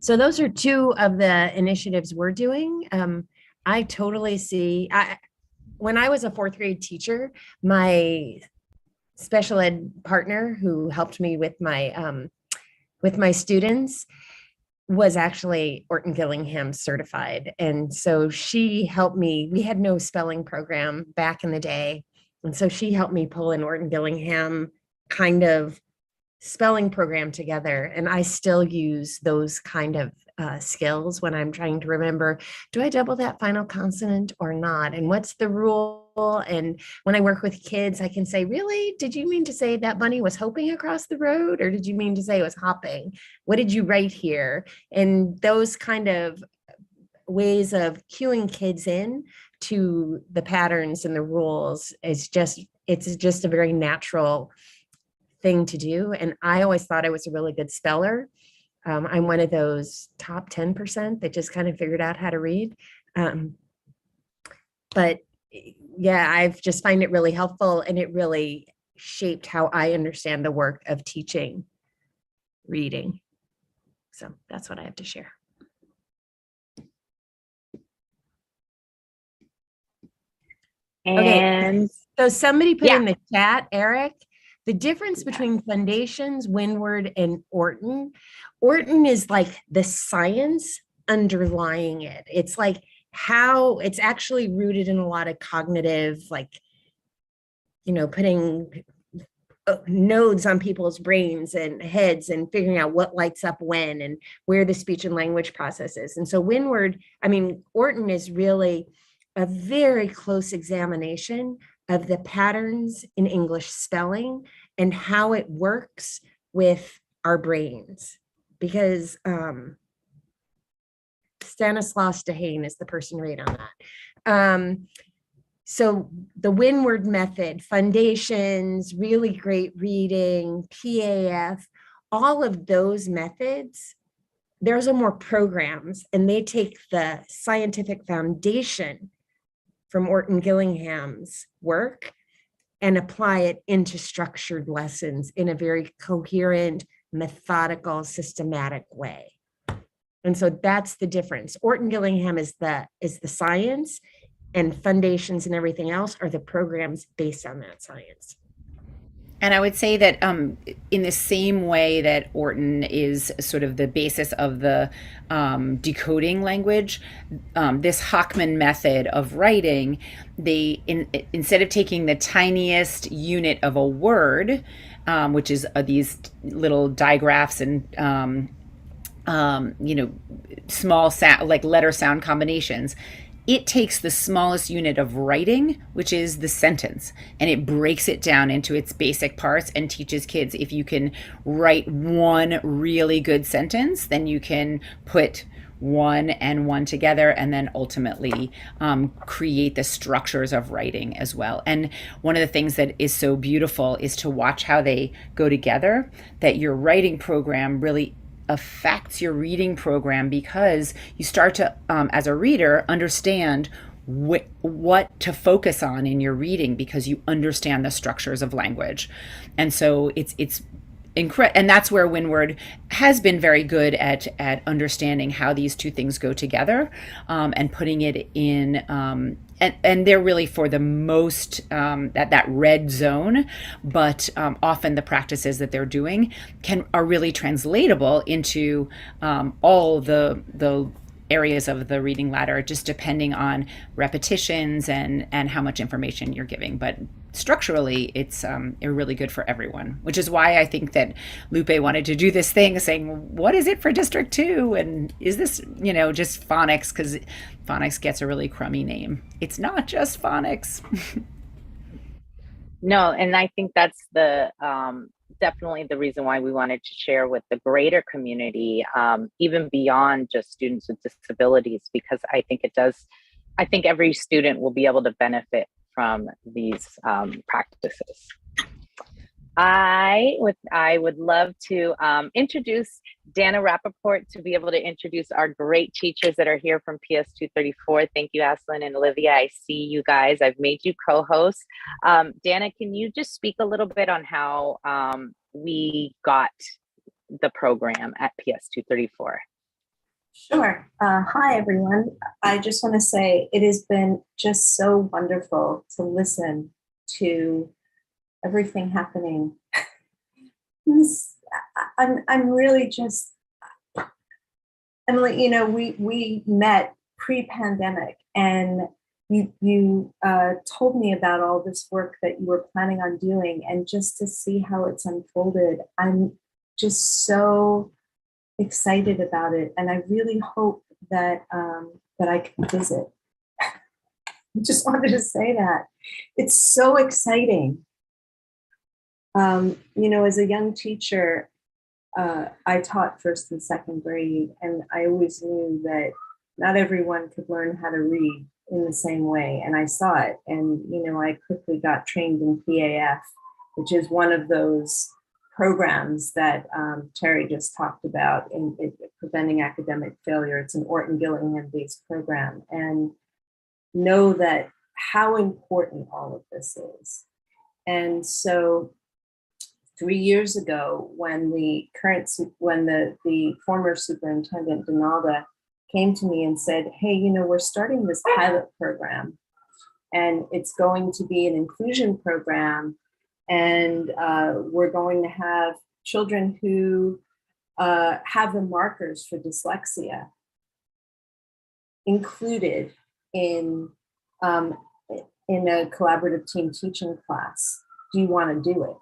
So those are two of the initiatives we're doing. I totally see, when I was a fourth grade teacher, my special ed partner who helped me with my students was actually Orton Gillingham certified. And so she helped me. We had no spelling program back in the day. And so she helped me pull an Orton Gillingham kind of spelling program together. And I still use those kind of skills when I'm trying to remember, do I double that final consonant or not? And what's the rule? And when I work with kids, I can say, really, did you mean to say that bunny was hoping across the road? Or did you mean to say it was hopping? What did you write here? And those kind of ways of cueing kids in to the patterns and the rules it's just a very natural thing to do. And I always thought I was a really good speller. I'm one of those top 10% that just kind of figured out how to read. But yeah, I've just find it really helpful, and it really shaped how I understand the work of teaching reading. So that's what I have to share. And okay, so somebody put yeah. in the chat, Eric, the difference between Foundations, Windward, and Orton. Orton is like the science underlying it. It's like how it's actually rooted in a lot of cognitive, like, putting nodes on people's brains and heads and figuring out what lights up when and where the speech and language process is. And so Orton is really a very close examination of the patterns in English spelling and how it works with our brains. Because Stanislaus Dehaene is the person right on that. So the Windward method, Foundations, really great reading, PAF, all of those methods, there's more programs, and they take the scientific foundation from Orton Gillingham's work and apply it into structured lessons in a very coherent, methodical, systematic way. And so that's the difference. Orton Gillingham is the science, and Foundations and everything else are the programs based on that science. And I would say that in the same way that Orton is sort of the basis of the decoding language, this Hockman method of writing, instead of taking the tiniest unit of a word, which is these little digraphs and small sound, like letter sound combinations, it takes the smallest unit of writing, which is the sentence, and it breaks it down into its basic parts and teaches kids, if you can write one really good sentence, then you can put one and one together and then ultimately create the structures of writing as well. And one of the things that is so beautiful is to watch how they go together, that your writing program really affects your reading program, because you start to, as a reader, understand what to focus on in your reading, because you understand the structures of language. And so it's and that's where Windward has been very good at understanding how these two things go together, and putting it in, and they're really for the most that red zone, but often the practices that they're doing are really translatable into all the areas of the reading ladder, just depending on repetitions and how much information you're giving. But structurally, it's really good for everyone, which is why I think that Lupe wanted to do this thing saying, what is it for District 2? And is this, just phonics? Because phonics gets a really crummy name. It's not just phonics. No, and I think that's the definitely the reason why we wanted to share with the greater community, even beyond just students with disabilities, because I think every student will be able to benefit from these practices. I would love to introduce Dana Rappaport to be able to introduce our great teachers that are here from PS 234. Thank you, Aslan and Olivia. I see you guys. I've made you co-hosts. Dana, can you just speak a little bit on how we got the program at PS 234? Sure. Hi, everyone. I just want to say it has been just so wonderful to listen to everything happening. I'm really just, Emily, we met pre-pandemic, and you told me about all this work that you were planning on doing, and just to see how it's unfolded, I'm just so excited about it, and I really hope that that I can visit. I just wanted to say that it's so exciting. As a young teacher, I taught first and second grade, and I always knew that not everyone could learn how to read in the same way, and I saw it. And I quickly got trained in PAF, which is one of those programs that Terry just talked about in preventing academic failure. It's an Orton Gillingham based program, and know that how important all of this is. And so 3 years ago, when the former superintendent Donalda came to me and said, hey, we're starting this pilot program, and it's going to be an inclusion program, and we're going to have children who have the markers for dyslexia included in a collaborative team teaching class. Do you want to do it?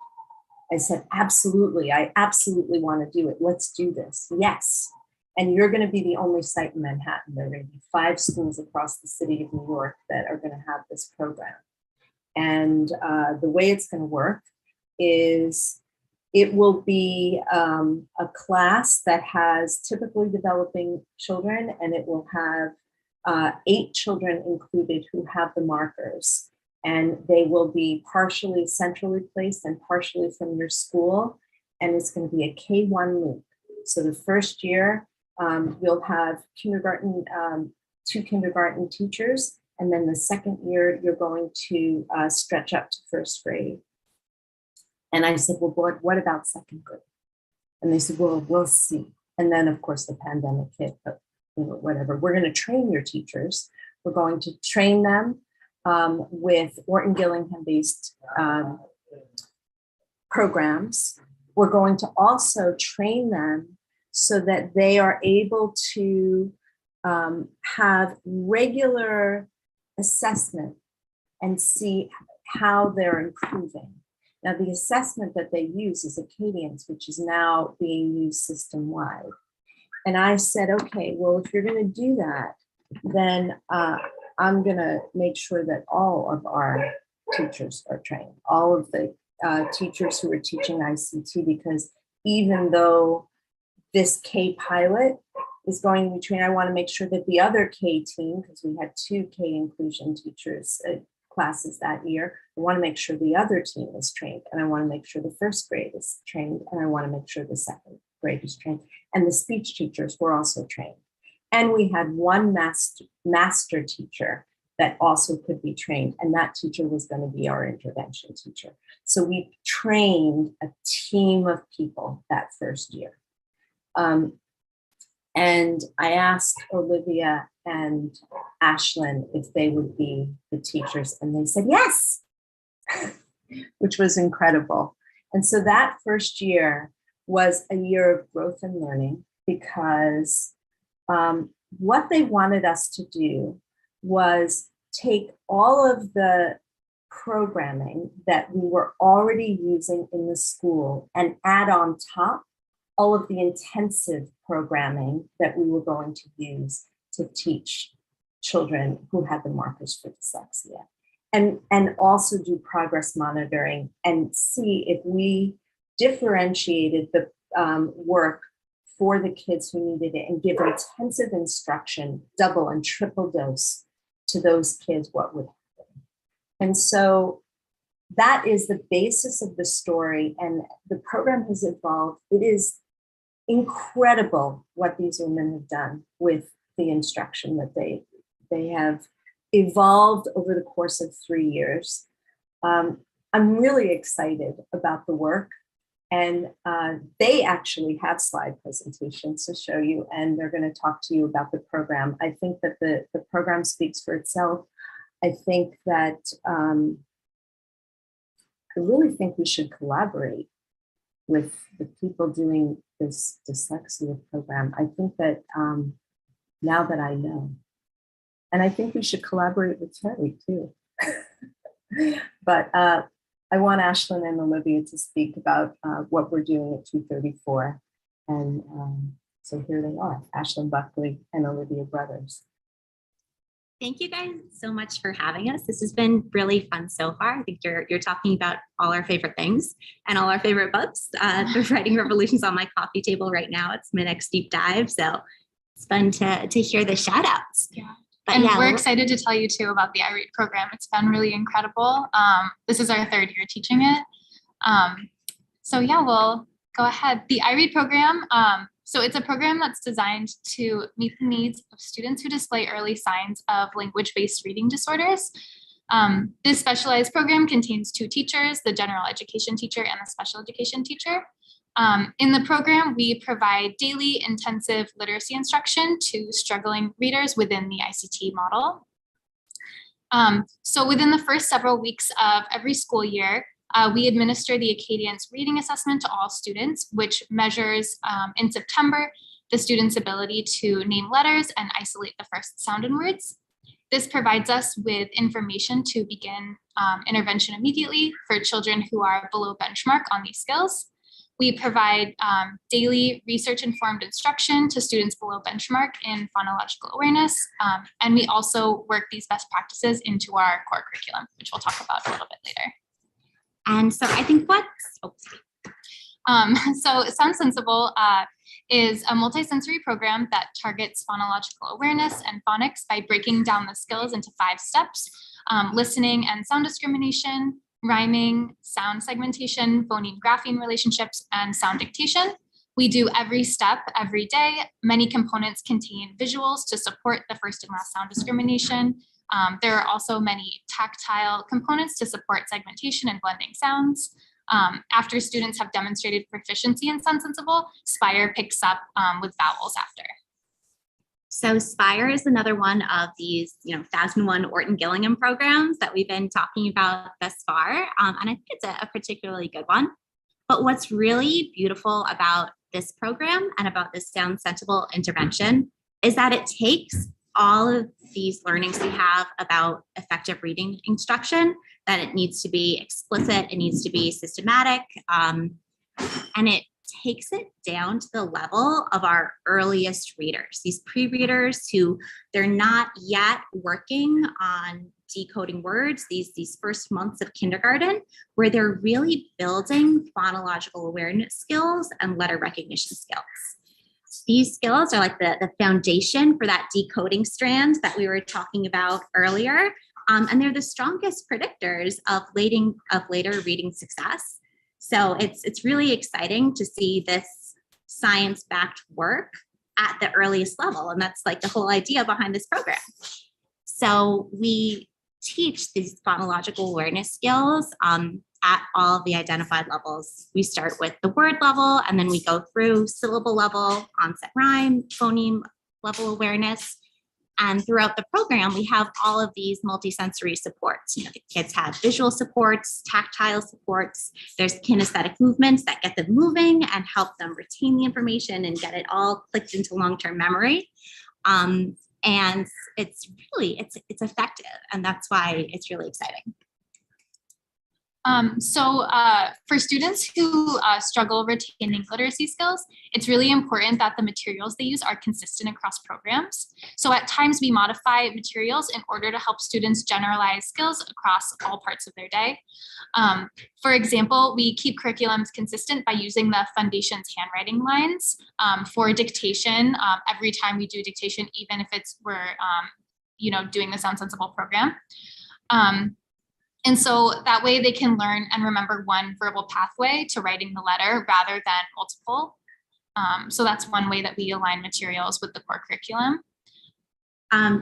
I said, absolutely. I absolutely want to do it. Let's do this. Yes. And you're going to be the only site in Manhattan. There are going to be 5 schools across the city of New York that are going to have this program. And the way it's going to work is it will be a class that has typically developing children, and it will have 8 children included who have the markers. And they will be partially centrally placed and partially from your school. And it's going to be a K-1 loop. So the first year, you'll have kindergarten, 2 kindergarten teachers. And then the second year, you're going to stretch up to first grade. And I said, well, what about second grade? And they said, well, we'll see. And then, of course, the pandemic hit, but whatever. We're going to train your teachers. We're going to train them with Orton Gillingham-based programs. We're going to also train them so that they are able to have regular assessment and see how they're improving. Now, the assessment that they use is Acadians, which is now being used system-wide. And I said, okay, well, if you're going to do that, then I'm going to make sure that all of our teachers are trained, all of the teachers who are teaching ICT, because even though this K pilot is going to be trained, I want to make sure that the other K team, because we had 2 K inclusion teachers classes that year, I want to make sure the other team is trained, and I want to make sure the first grade is trained, and I want to make sure the second grade is trained, and the speech teachers were also trained. And we had 1 master teacher that also could be trained. And that teacher was going to be our intervention teacher. So we trained a team of people that first year. And I asked Olivia and Ashlyn if they would be the teachers, and they said yes, which was incredible. And so that first year was a year of growth and learning, because what they wanted us to do was take all of the programming that we were already using in the school and add on top all of the intensive programming that we were going to use to teach children who had the markers for dyslexia. And also do progress monitoring and see if we differentiated the work for the kids who needed it and give intensive instruction, double and triple dose to those kids, what would happen. And so that is the basis of the story, and the program has evolved. It is incredible what these women have done with the instruction that they have evolved over the course of 3 years. I'm really excited about the work, and they actually have slide presentations to show you, and they're going to talk to you about the program. I think that the program speaks for itself. I think that I really think we should collaborate with the people doing this dyslexia program. I think that now that I know, and I think we should collaborate with Terry too. But I want Ashlyn and Olivia to speak about what we're doing at 234. And so here they are, Ashlyn Buckley and Olivia Brothers. Thank you guys so much for having us. This has been really fun so far. I think you're talking about all our favorite things and all our favorite books. The Writing Revolution's on my coffee table right now. It's my next deep dive. So it's fun to hear the shout outs. Yeah. But and yeah, we're excited to tell you too about the iRead program. It's been really incredible. This is our 3rd year teaching it. So yeah, we'll go ahead. The iRead program, so it's a program that's designed to meet the needs of students who display early signs of language-based reading disorders. This specialized program contains 2 teachers, the general education teacher and the special education teacher. In the program, we provide daily intensive literacy instruction to struggling readers within the ICT model. So within the first several weeks of every school year, we administer the Acadience reading assessment to all students, which measures in September the student's ability to name letters and isolate the first sound in words. This provides us with information to begin intervention immediately for children who are below benchmark on these skills. We provide daily research-informed instruction to students below benchmark in phonological awareness, and we also work these best practices into our core curriculum, which we'll talk about a little bit later. and so I think So Sound Sensible is a multisensory program that targets phonological awareness and phonics by breaking down the skills into 5 steps: listening and sound discrimination, rhyming, sound segmentation, phoneme grapheme relationships, and sound dictation. We do every step every day. Many components contain visuals to support the first and last sound discrimination. There are also many tactile components to support segmentation and blending sounds. After students have demonstrated proficiency in Sound Sensible, Spire picks up with vowels after. So Spire is another one of these, 1001 Orton Gillingham programs that we've been talking about thus far. And I think it's a particularly good one. But what's really beautiful about this program and about this Sound Sensible intervention is that it takes all of these learnings we have about effective reading instruction, that it needs to be explicit, it needs to be systematic, and it takes it down to the level of our earliest readers, these pre-readers who they're not yet working on decoding words, these first months of kindergarten, where they're really building phonological awareness skills and letter recognition skills. These skills are like the foundation for that decoding strand that we were talking about earlier. And they're the strongest predictors of later reading success. So it's really exciting to see this science-backed work at the earliest level. And that's like the whole idea behind this program. So we teach these phonological awareness skills at all of the identified levels. We start with the word level, and then we go through syllable level, onset rhyme, phoneme level awareness. And throughout the program, we have all of these multisensory supports. You know, the kids have visual supports, tactile supports. There's kinesthetic movements that get them moving and help them retain the information and get it all clicked into long-term memory. And it's really, it's effective. And that's why it's really exciting. For students who struggle retaining literacy skills, it's really important that the materials they use are consistent across programs. So at times we modify materials in order to help students generalize skills across all parts of their day. For example, we keep curriculums consistent by using the Foundations handwriting lines for dictation every time we do dictation, even if we're doing the Sound Sensible program. And so that way they can learn and remember one verbal pathway to writing the letter rather than multiple. So that's one way that we align materials with the core curriculum.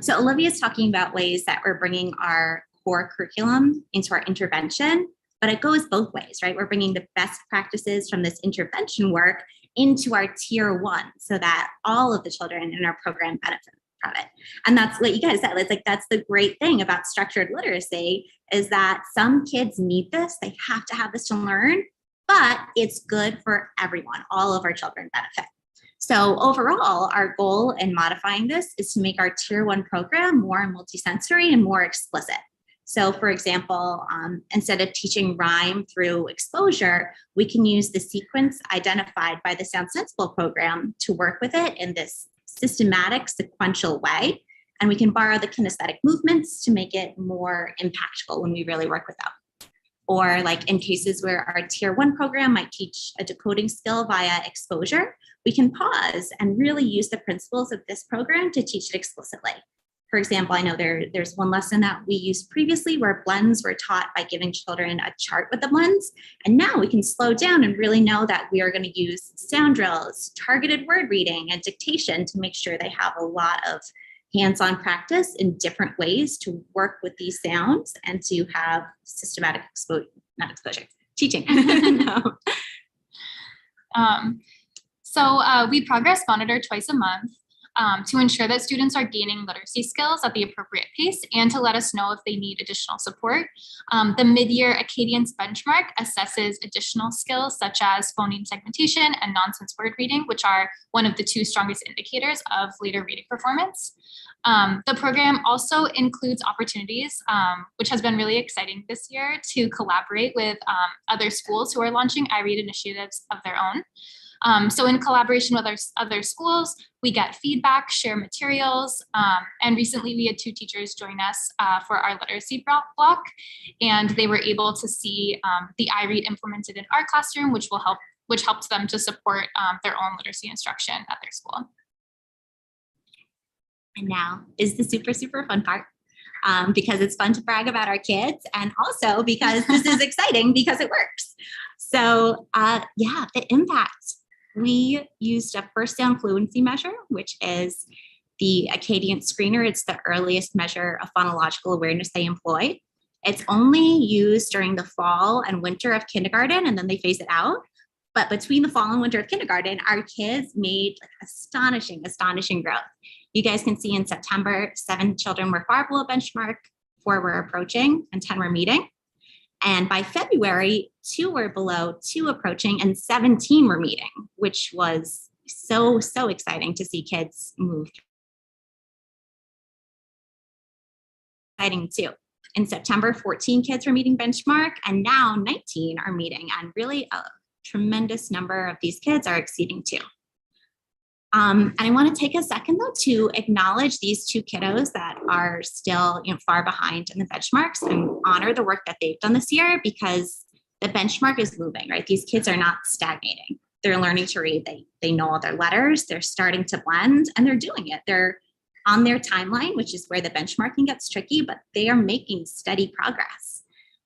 So Olivia's talking about ways that we're bringing our core curriculum into our intervention, but it goes both ways, right? We're bringing the best practices from this intervention work into our tier 1 so that all of the children in our program benefit from it. And that's what you guys said. It's like, that's the great thing about structured literacy is that some kids need this. They have to have this to learn, but it's good for everyone. All of our children benefit. So overall, our goal in modifying this is to make our tier 1 program more multisensory and more explicit. So for example, instead of teaching rhyme through exposure, we can use the sequence identified by the Sound Sensible program to work with it in this systematic, sequential way. And we can borrow the kinesthetic movements to make it more impactful when we really work with them. Or like in cases where our tier 1 program might teach a decoding skill via exposure, we can pause and really use the principles of this program to teach it explicitly. For example, I know there's one lesson that we used previously where blends were taught by giving children a chart with the blends. And now we can slow down and really know that we are going to use sound drills, targeted word reading, and dictation to make sure they have a lot of hands-on practice in different ways to work with these sounds and to have systematic teaching. No. We progress monitor twice a month to ensure that students are gaining literacy skills at the appropriate pace and to let us know if they need additional support. The mid-year Acadians benchmark assesses additional skills such as phoneme segmentation and nonsense word reading, which are one of the 2 strongest indicators of later reading performance. The program also includes opportunities, which has been really exciting this year, to collaborate with other schools who are launching iRead initiatives of their own. So in collaboration with our other schools, we get feedback, share materials, and recently we had 2 teachers join us for our literacy block, and they were able to see the iRead implemented in our classroom, which helped them to support their own literacy instruction at their school. And now is the super, super fun part. Because it's fun to brag about our kids and also because this is exciting because it works. So the impact. We used a first sound fluency measure, which is the Acadian screener. It's the earliest measure of phonological awareness they employ. It's only used during the fall and winter of kindergarten, and then they phase it out. But between the fall and winter of kindergarten, our kids made like astonishing growth. You guys can see in September, 7 children were far below benchmark, 4 were approaching, and 10 were meeting. And by February, 2 were below, 2 approaching, and 17 were meeting, which was so exciting to see kids move. Exciting too. In September, 14 kids were meeting benchmark, and now 19 are meeting, and really a tremendous number of these kids are exceeding 2. And I want to take a second though to acknowledge these 2 kiddos that are still far behind in the benchmarks and honor the work that they've done this year because the benchmark is moving, right? These kids are not stagnating. They're learning to read. They know all their letters. They're starting to blend and they're doing it. They're on their timeline, which is where the benchmarking gets tricky, but they are making steady progress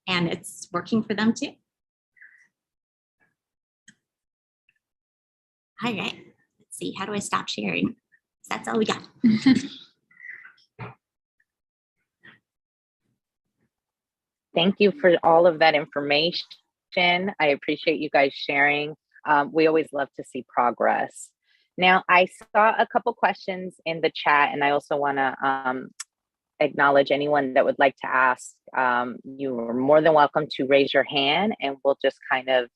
and it's working for them too. All right. See, how do I stop sharing? That's all we got. Thank you for all of that information. I appreciate you guys sharing. We always love to see progress. Now, I saw a couple questions in the chat, and I also want to acknowledge anyone that would like to ask. You are more than welcome to raise your hand, and we'll just kind of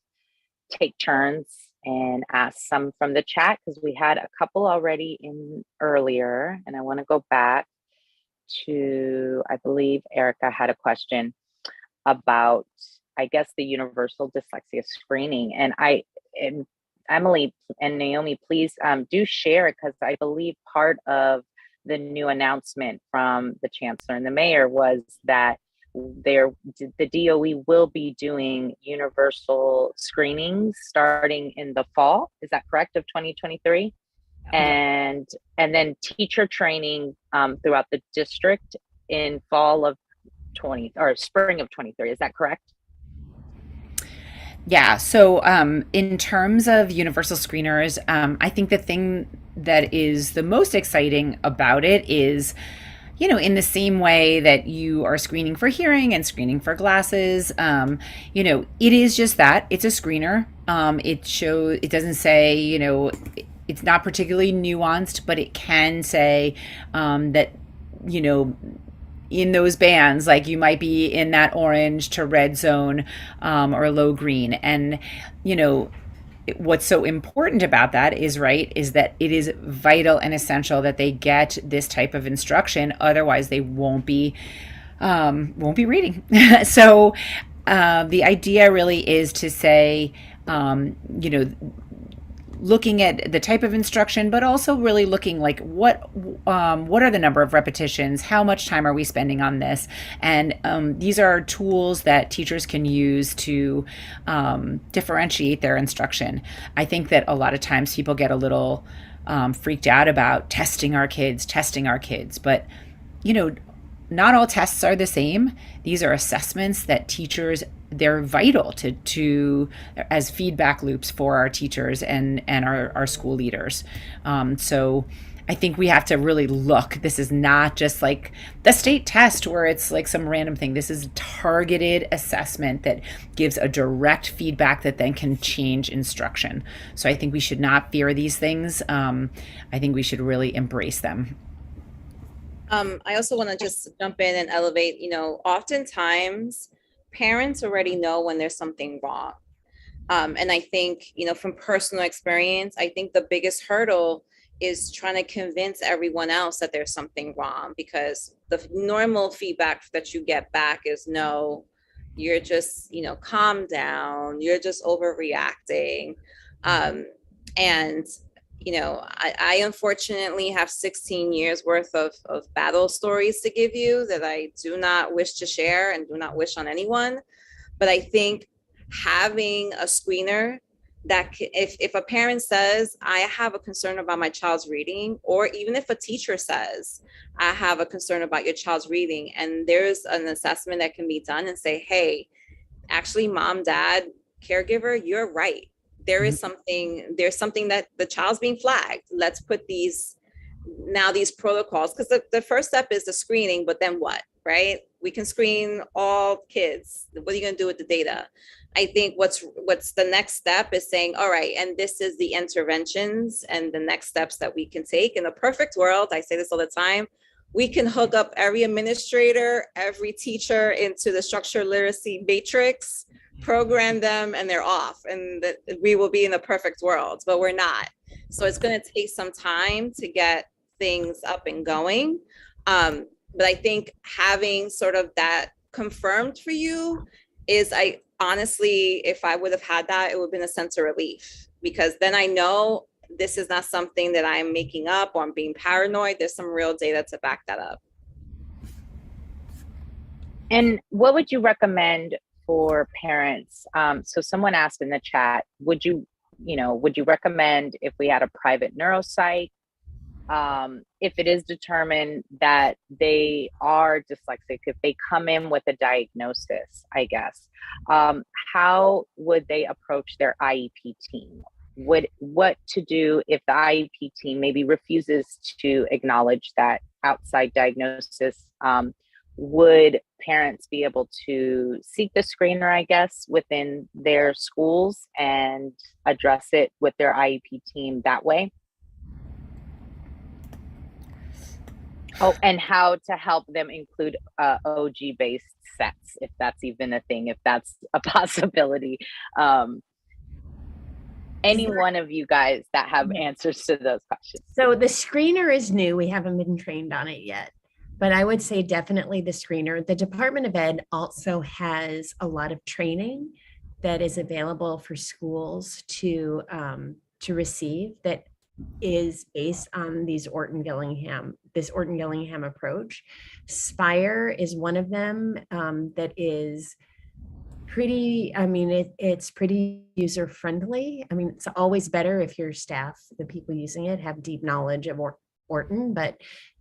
take turns and ask some from the chat, because we had a couple already in earlier, and I want to go back to, I believe Erica had a question about, I guess, the universal dyslexia screening. And Emily and Naomi, please do share, because I believe part of the new announcement from the chancellor and the mayor was that the DOE will be doing universal screenings starting in the fall. Is that correct, of 2023? And then teacher training throughout the district in fall of spring of 23. Is that correct? Yeah. So in terms of universal screeners, I think the thing that is the most exciting about it is, you know, in the same way that you are screening for hearing and screening for glasses, you know, it is just that. It's a screener. It doesn't say, you know, it's not particularly nuanced, but it can say that, you know, in those bands, like you might be in that orange to red zone or low green. And, you know, what's so important about that is that it is vital and essential that they get this type of instruction. Otherwise, they won't be reading. So the idea really is to say, you know, looking at the type of instruction, but also really looking like what are the number of repetitions, how much time are we spending on this, and these are tools that teachers can use to differentiate their instruction. I think that a lot of times people get a little freaked out about testing our kids, but you know, not all tests are the same. These are assessments that teachers, they're vital to as feedback loops for our teachers and our school leaders. So I think we have to really look. This is not just like the state test where it's like some random thing. This is targeted assessment that gives a direct feedback that then can change instruction. So I think we should not fear these things. I think we should really embrace them. I also want to just jump in and elevate, you know, oftentimes parents already know when there's something wrong. And I think, you know, from personal experience, I think the biggest hurdle is trying to convince everyone else that there's something wrong, because the normal feedback that you get back is, no, you're just, you know, calm down, you're just overreacting. And you know, I unfortunately have 16 years worth of battle stories to give you that I do not wish to share and do not wish on anyone. But I think having a screener that if a parent says, I have a concern about my child's reading, or even if a teacher says, I have a concern about your child's reading, and there's an assessment that can be done and say, hey, actually, mom, dad, caregiver, you're right. There's something that the child's being flagged. Let's put these protocols, because the first step is the screening, but then what, right? We can screen all kids. What are you going to do with the data? I think what's the next step is saying, all right, and this is the interventions and the next steps that we can take. In a perfect world, I say this all the time, we can hook up every administrator, every teacher into the structured literacy matrix, program them, and they're off, and that we will be in a perfect world, but we're not. So it's going to take some time to get things up and going. But I think having sort of that confirmed for you is, I honestly, if I would have had that, it would have been a sense of relief, because then I know this is not something that I'm making up or I'm being paranoid. There's some real data to back that up. And what would you recommend for parents? So someone asked in the chat, would you recommend if we had a private neuropsych, if it is determined that they are dyslexic, if they come in with a diagnosis, I guess, how would they approach their IEP team? What to do if the IEP team maybe refuses to acknowledge that outside diagnosis? would parents be able to seek the screener, I guess, within their schools and address it with their IEP team that way? Oh, and how to help them include OG based sets, if that's even a thing, if that's a possibility. Any one of you guys that have answers to those questions. So the screener is new. We haven't been trained on it yet, but I would say definitely the screener. The Department of Ed also has a lot of training that is available for schools to receive that is based on this Orton Gillingham approach. Spire is one of them that is pretty, it's pretty user friendly. I mean, it's always better if your staff, the people using it, have deep knowledge of Orton, but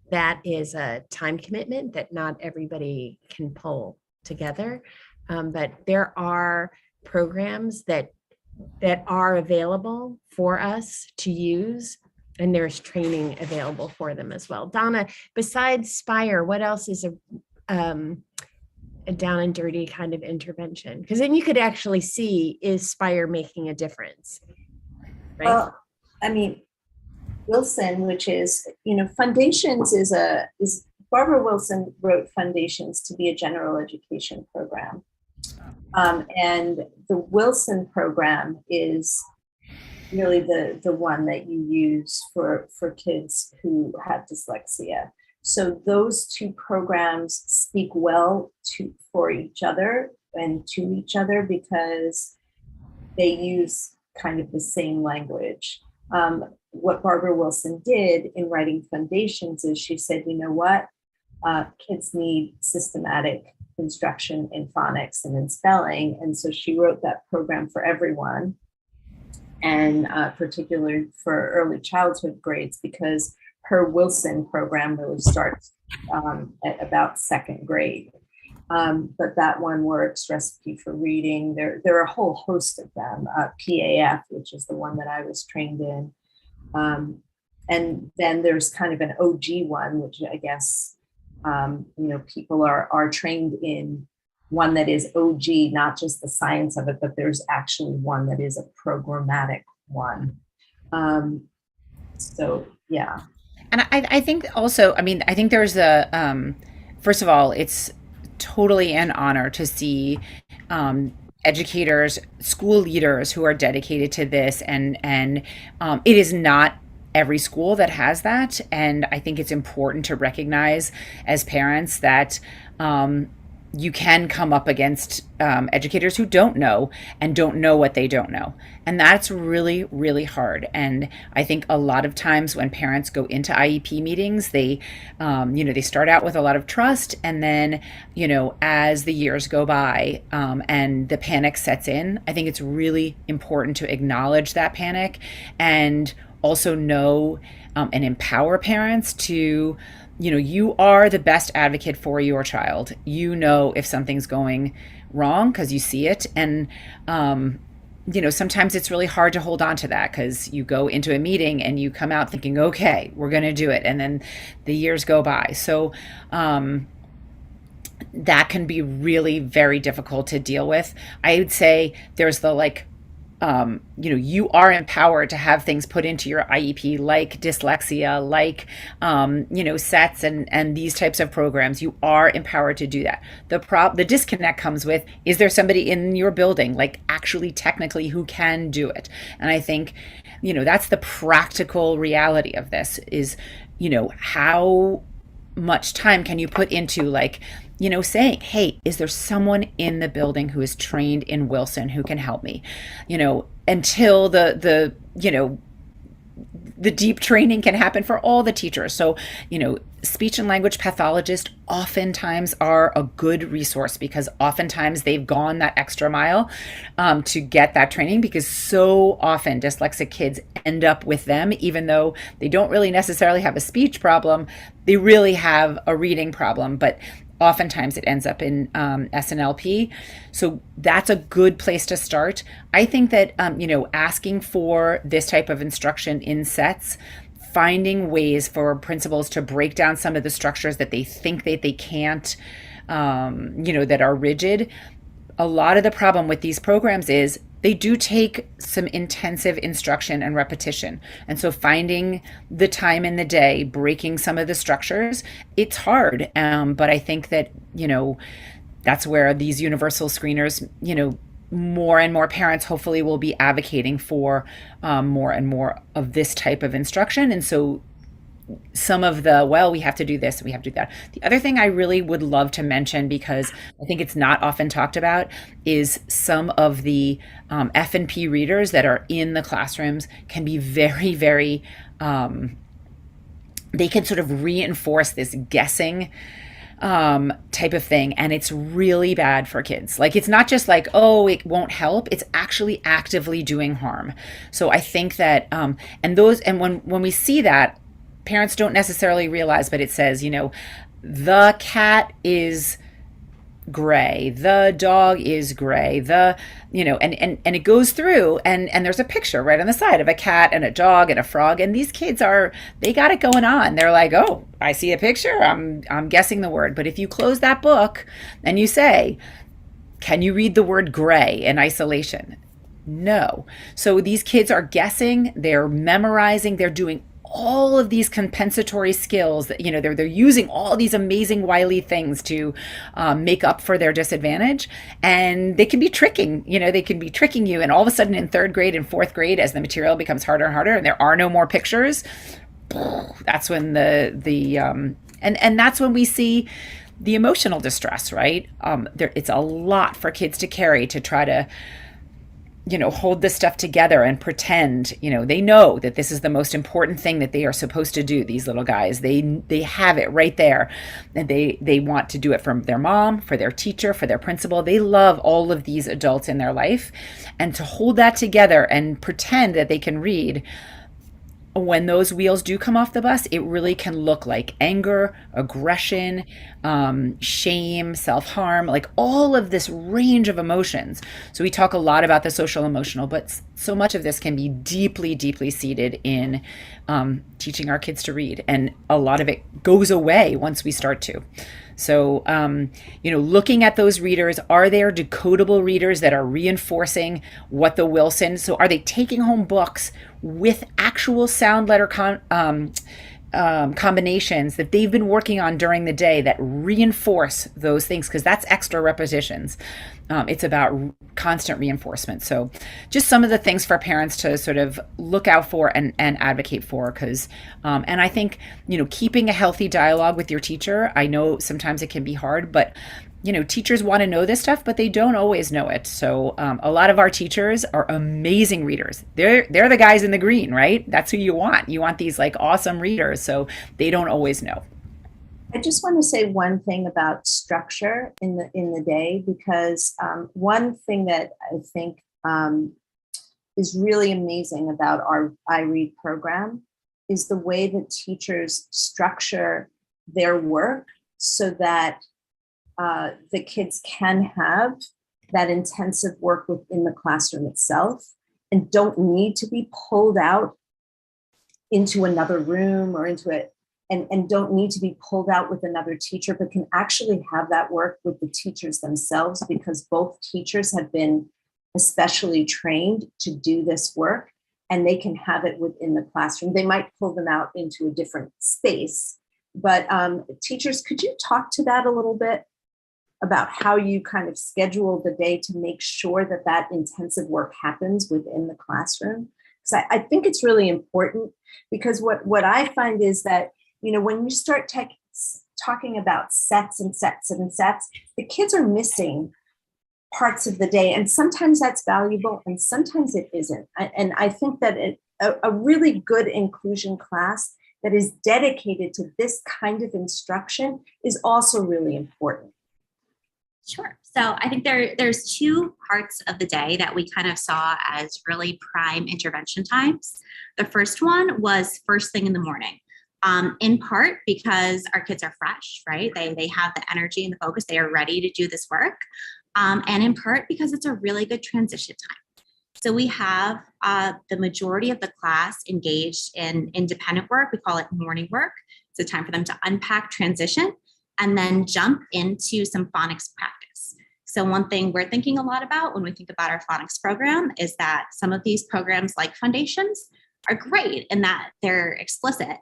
that is a time commitment that not everybody can pull together. But there are programs that are available for us to use, and there's training available for them as well. Donna, besides Spire, what else is a down and dirty kind of intervention? Because then you could actually see, is Spire making a difference? Right? Well, I mean, Wilson, which is, Foundations is Barbara Wilson wrote Foundations to be a general education program. And the Wilson program is really the one that you use for kids who have dyslexia. So those two programs speak well for each other and to each other because they use kind of the same language. What Barbara Wilson did in writing Foundations is she said, you know what, kids need systematic instruction in phonics and in spelling. And so she wrote that program for everyone, and particularly for early childhood grades, because her Wilson program really starts at about second grade. But that one works, Recipe for Reading. There are a whole host of them. PAF, which is the one that I was trained in. And then there's kind of an OG one, which I guess, people are trained in one that is OG, not just the science of it, but there's actually one that is a programmatic one. So, yeah. And I think also, I think there's first of all, it's totally an honor to see educators, school leaders who are dedicated to this. And it is not every school that has that. And I think it's important to recognize as parents that you can come up against educators who don't know what they don't know. And that's really, really hard. And I think a lot of times when parents go into IEP meetings, they start out with a lot of trust. And then, as the years go by and the panic sets in, I think it's really important to acknowledge that panic and also know and empower parents to, you are the best advocate for your child. If something's going wrong because you see it. And, sometimes it's really hard to hold on to that because you go into a meeting and you come out thinking, okay, we're going to do it. And then the years go by. So that can be really very difficult to deal with. I would say there's the you are empowered to have things put into your IEP like dyslexia, like, sets and these types of programs. You are empowered to do that. The disconnect comes with, is there somebody in your building, like actually technically who can do it? And I think, that's the practical reality of this is, how much time can you put into saying, hey, is there someone in the building who is trained in Wilson who can help me? Until the deep training can happen for all the teachers. So, speech and language pathologists oftentimes are a good resource because oftentimes they've gone that extra mile to get that training, because so often dyslexic kids end up with them, even though they don't really necessarily have a speech problem, they really have a reading problem. But oftentimes it ends up in SNLP. So that's a good place to start. I think that, asking for this type of instruction in sets, finding ways for principals to break down some of the structures that they think that they can't that are rigid. A lot of the problem with these programs is they do take some intensive instruction and repetition. And so finding the time in the day, breaking some of the structures, it's hard. But I think that, that's where these universal screeners, more and more parents hopefully will be advocating for more and more of this type of instruction. And so some of we have to do this, we have to do that. The other thing I really would love to mention, because I think it's not often talked about, is some of the F&P readers that are in the classrooms can be very, very, they can sort of reinforce this guessing type of thing, and it's really bad for kids. Like, it's not just like, oh, it won't help, it's actually actively doing harm. So I think that when we see that, parents don't necessarily realize, but it says, the cat is gray, the dog is gray, and it goes through, and there's a picture right on the side of a cat and a dog and a frog, and these kids they got it going on. They're like, oh, I see a picture, I'm guessing the word. But if you close that book and you say, can you read the word gray in isolation? No. So these kids are guessing, they're memorizing, they're doing all of these compensatory skills that, they're using all these amazing wily things to make up for their disadvantage. And they can be tricking, they can be tricking you. And all of a sudden in 3rd grade and 4th grade, as the material becomes harder and harder and there are no more pictures, that's when and that's when we see the emotional distress, right? It's a lot for kids to carry, to try to hold this stuff together and pretend, they know that this is the most important thing that they are supposed to do. These little guys, they have it right there, and they want to do it for their mom, for their teacher, for their principal. They love all of these adults in their life, and to hold that together and pretend that they can read, when those wheels do come off the bus, it really can look like anger, aggression, shame, self-harm, like all of this range of emotions. So we talk a lot about the social emotional, but so much of this can be deeply, deeply seated in teaching our kids to read. And a lot of it goes away once we start to. So, looking at those readers, are there decodable readers that are reinforcing what the Wilson? So are they taking home books with actual sound letter combinations that they've been working on during the day that reinforce those things? Because that's extra repetitions. It's about constant reinforcement. So just some of the things for parents to sort of look out for and advocate for, because and I think, keeping a healthy dialogue with your teacher, I know sometimes it can be hard, but teachers want to know this stuff, but they don't always know it. So a lot of our teachers are amazing readers. They're the guys in the green, right? That's who you want. You want these like awesome readers. So they don't always know. I just want to say one thing about structure in the day, because one thing that I think is really amazing about our iRead program is the way that teachers structure their work so that the kids can have that intensive work within the classroom itself and don't need to be pulled out into another room or into it. And don't need to be pulled out with another teacher, but can actually have that work with the teachers themselves, because both teachers have been especially trained to do this work, and they can have it within the classroom. They might pull them out into a different space, but teachers, could you talk to that a little bit about how you kind of schedule the day to make sure that that intensive work happens within the classroom? Because I think it's really important, because what I find is that when you start talking about sets and sets and sets, the kids are missing parts of the day. And sometimes that's valuable and sometimes it isn't. And I think that a really good inclusion class that is dedicated to this kind of instruction is also really important. Sure. So I think there's 2 parts of the day that we kind of saw as really prime intervention times. The first one was first thing in the morning. In part because our kids are fresh, right? They have the energy and the focus. They are ready to do this work. And in part because it's a really good transition time. So we have the majority of the class engaged in independent work. We call it morning work. It's a time for them to unpack, transition. and then jump into some phonics practice. So one thing we're thinking a lot about when we think about our phonics program is that some of these programs like Foundations are great in that they're explicit,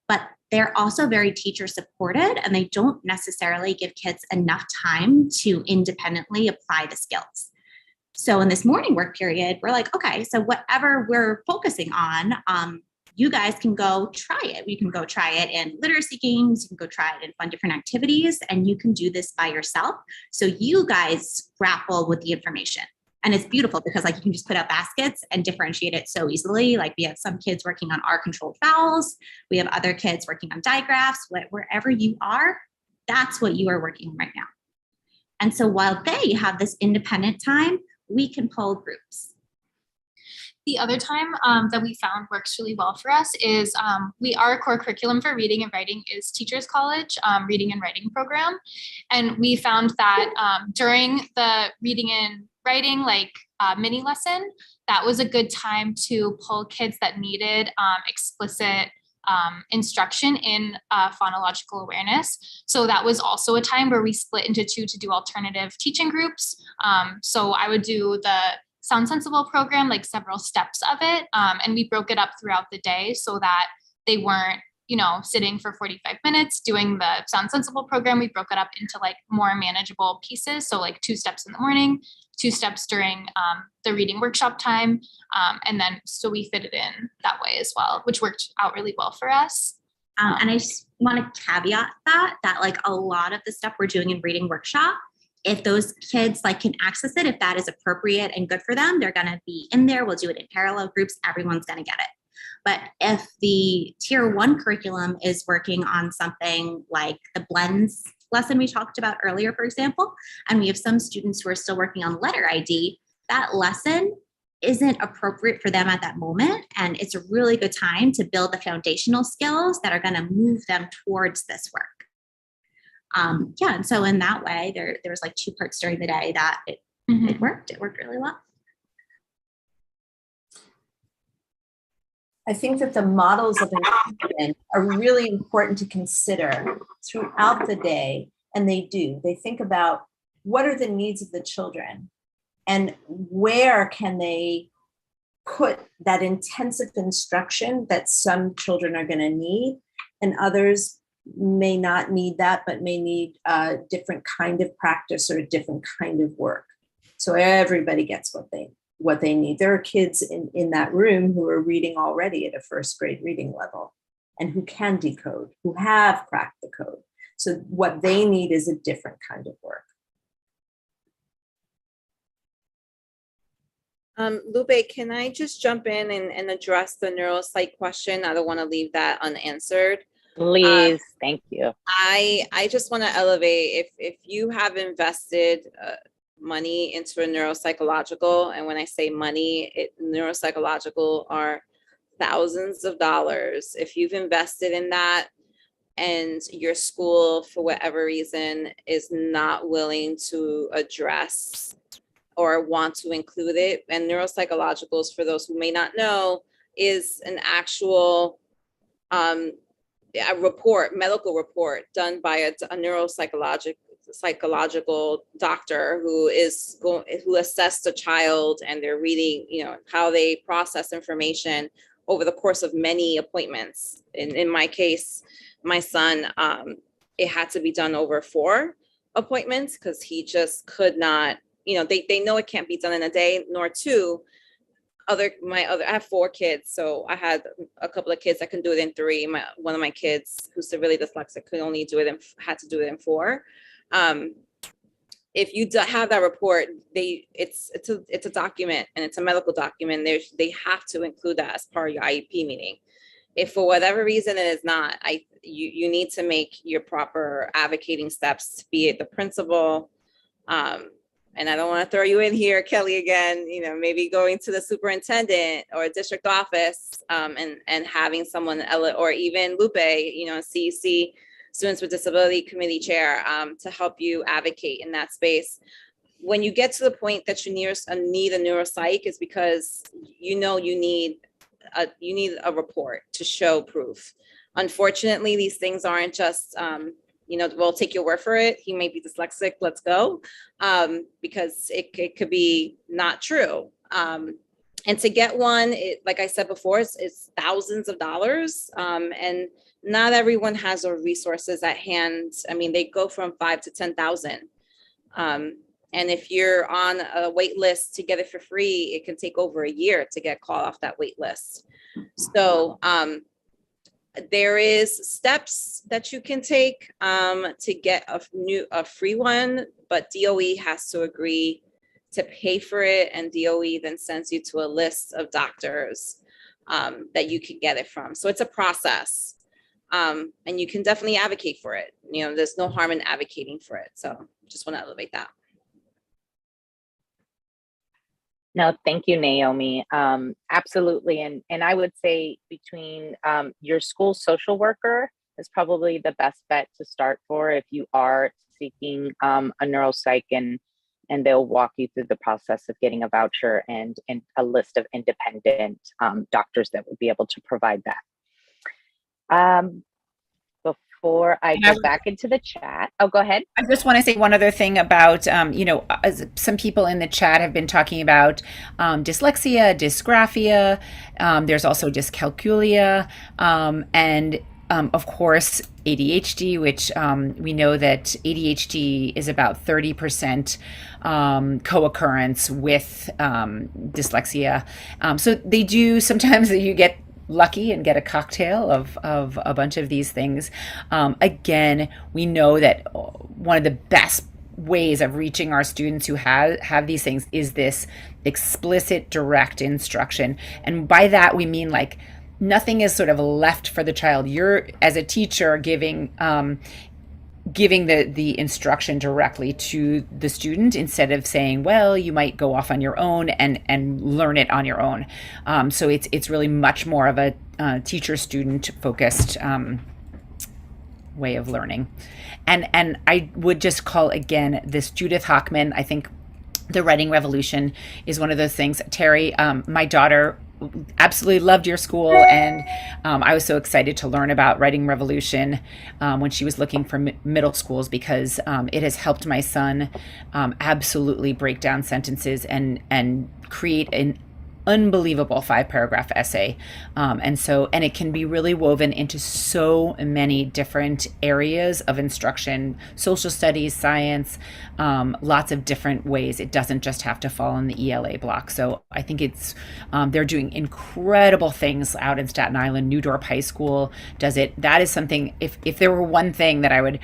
but they're also very teacher supported, and they don't necessarily give kids enough time to independently apply the skills. So in this morning work period, we're like, okay, so whatever we're focusing on, you guys can go try it. You can go try it in literacy games, you can go try it in fun different activities, and you can do this by yourself. So you guys grapple with the information. And it's beautiful because like you can just put out baskets and differentiate it so easily. Like we have some kids working on R-controlled vowels. We have other kids working on digraphs. Wherever you are, that's what you are working on right now. And so while they have this independent time, we can pull groups. The other time that we found works really well for us is our core curriculum for reading and writing is Teachers College reading and writing program. And we found that during the reading and writing mini lesson, that was a good time to pull kids that needed explicit instruction in phonological awareness. So that was also a time where we split into two to do alternative teaching groups. So I would do the Sound Sensible program, like several steps of it. And we broke it up throughout the day so that they weren't, sitting for 45 minutes doing the Sound Sensible program. We broke it up into like more manageable pieces. So like 2 steps in the morning, 2 steps during the reading workshop time. And then so we fit it in that way as well, which worked out really well for us. And I just want to caveat that like a lot of the stuff we're doing in reading workshop, if those kids can access it, if that is appropriate and good for them, they're going to be in there. We'll do it in parallel groups. Everyone's going to get it. But if the tier 1 curriculum is working on something like the blends lesson we talked about earlier, for example, and we have some students who are still working on letter ID, that lesson isn't appropriate for them at that moment. And it's a really good time to build the foundational skills that are going to move them towards this work. And so in that way, there was 2 parts during the day that it worked. It worked really well. I think that the models of engagement are really important to consider throughout the day, and they do. They think about what are the needs of the children and where can they put that intensive instruction that some children are going to need and others may not need that, but may need a different kind of practice or a different kind of work. So everybody gets what they need. There are kids in that room who are reading already at a 1st grade reading level and who can decode, who have cracked the code. So what they need is a different kind of work. Lupe, can I just jump in and address the neuropsych question? I don't want to leave that unanswered. Please, thank you. I just want to elevate, if you have invested money into a neuropsychological, and when I say money, neuropsychological are thousands of dollars. If you've invested in that and your school, for whatever reason, is not willing to address or want to include it, and neuropsychologicals, for those who may not know, is an actual a medical report done by a neuropsychological doctor who assessed a child, and they're reading, how they process information over the course of many appointments. In my case, my son, it had to be done over 4 appointments because he just could not, they know it can't be done in a day, nor 2. I have 4 kids, so I had a couple of kids that can do it in 3. One of my kids, who's severely dyslexic, could only do it had to do it in 4. If you have that report, it's a document, and it's a medical document. They have to include that as part of your IEP meeting. If for whatever reason it is not, you need to make your proper advocating steps, be it the principal, and I don't want to throw you in here, Kelly, again, maybe going to the superintendent or district office, and having someone, or even Lupe, CEC, Students with Disability Committee Chair, to help you advocate in that space. When you get to the point that you need a neuropsych, is because you need a report to show proof. Unfortunately, these things aren't just we'll take your word for it. He may be dyslexic. Let's go. Because it could be not true. And to get one, like I said before, it's thousands of dollars. And not everyone has the resources at hand. I mean, they go from 5 to 10,000. And if you're on a wait list to get it for free, it can take over a year to get called off that wait list. So there is steps that you can take to get a free one, but DOE has to agree to pay for it, and DOE then sends you to a list of doctors that you can get it from. So it's a process, and you can definitely advocate for it. There's no harm in advocating for it. So just want to elevate that. No, thank you, Naomi. Absolutely. And I would say between your school social worker is probably the best bet to start for if you are seeking a neuropsych, and they'll walk you through the process of getting a voucher and a list of independent doctors that would be able to provide that. Before I go back into the chat. Oh, go ahead. I just want to say one other thing about, some people in the chat have been talking about dyslexia, dysgraphia. There's also dyscalculia, and of course, ADHD, which we know that ADHD is about 30% co-occurrence with dyslexia. So they do sometimes you get lucky and get a cocktail of a bunch of these things. Again, we know that one of the best ways of reaching our students who have these things is this explicit, direct instruction. And by that, we mean like nothing is sort of left for the child. You're, as a teacher, giving the instruction directly to the student instead of saying, well, you might go off on your own and learn it on your own. So it's really much more of a teacher-student focused way of learning. And I would just call again this Judith Hochman. I think the writing revolution is one of those things. Terry, my daughter absolutely loved your school, and I was so excited to learn about Writing Revolution when she was looking for middle schools, because it has helped my son absolutely break down sentences and create an unbelievable 5-paragraph essay. And it can be really woven into so many different areas of instruction, social studies, science, lots of different ways. It doesn't just have to fall in the ELA block. So I think they're doing incredible things out in Staten Island. New Dorp High School does it. That is something, if there were one thing that I would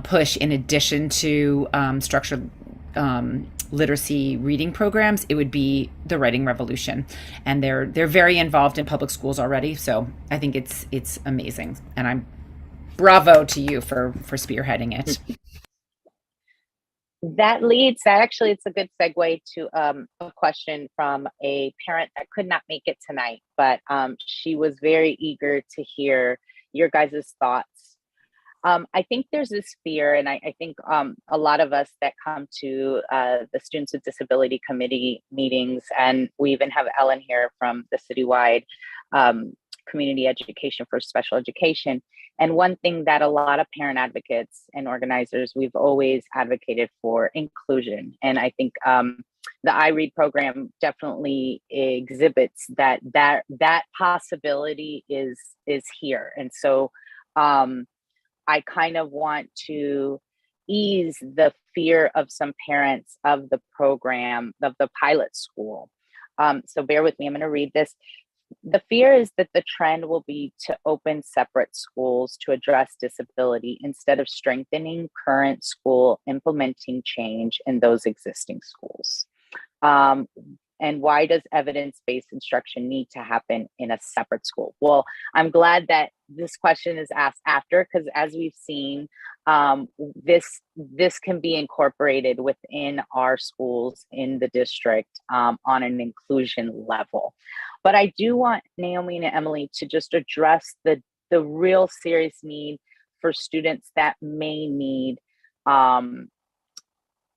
push in addition to structured literacy reading programs, it would be the Writing Revolution, and they're very involved in public schools already. So I think it's amazing, and I'm bravo to you for spearheading it. Actually, it's a good segue to a question from a parent that could not make it tonight, but she was very eager to hear your guys' thoughts. I think there's this fear, and I think a lot of us that come to the Students with Disability Committee meetings, and we even have Ellen here from the citywide Community Education for Special Education. And one thing that a lot of parent advocates and organizers, we've always advocated for inclusion. And I think the iRead program definitely exhibits that possibility is here. And so I kind of want to ease the fear of some parents of the program, of the pilot school. So bear with me, I'm going to read this. The fear is that the trend will be to open separate schools to address disability instead of strengthening current school, implementing change in those existing schools. And why does evidence-based instruction need to happen in a separate school? Well, I'm glad that this question is asked after, because as we've seen, this can be incorporated within our schools in the district on an inclusion level. But I do want Naomi and Emily to just address the real serious need for students that may need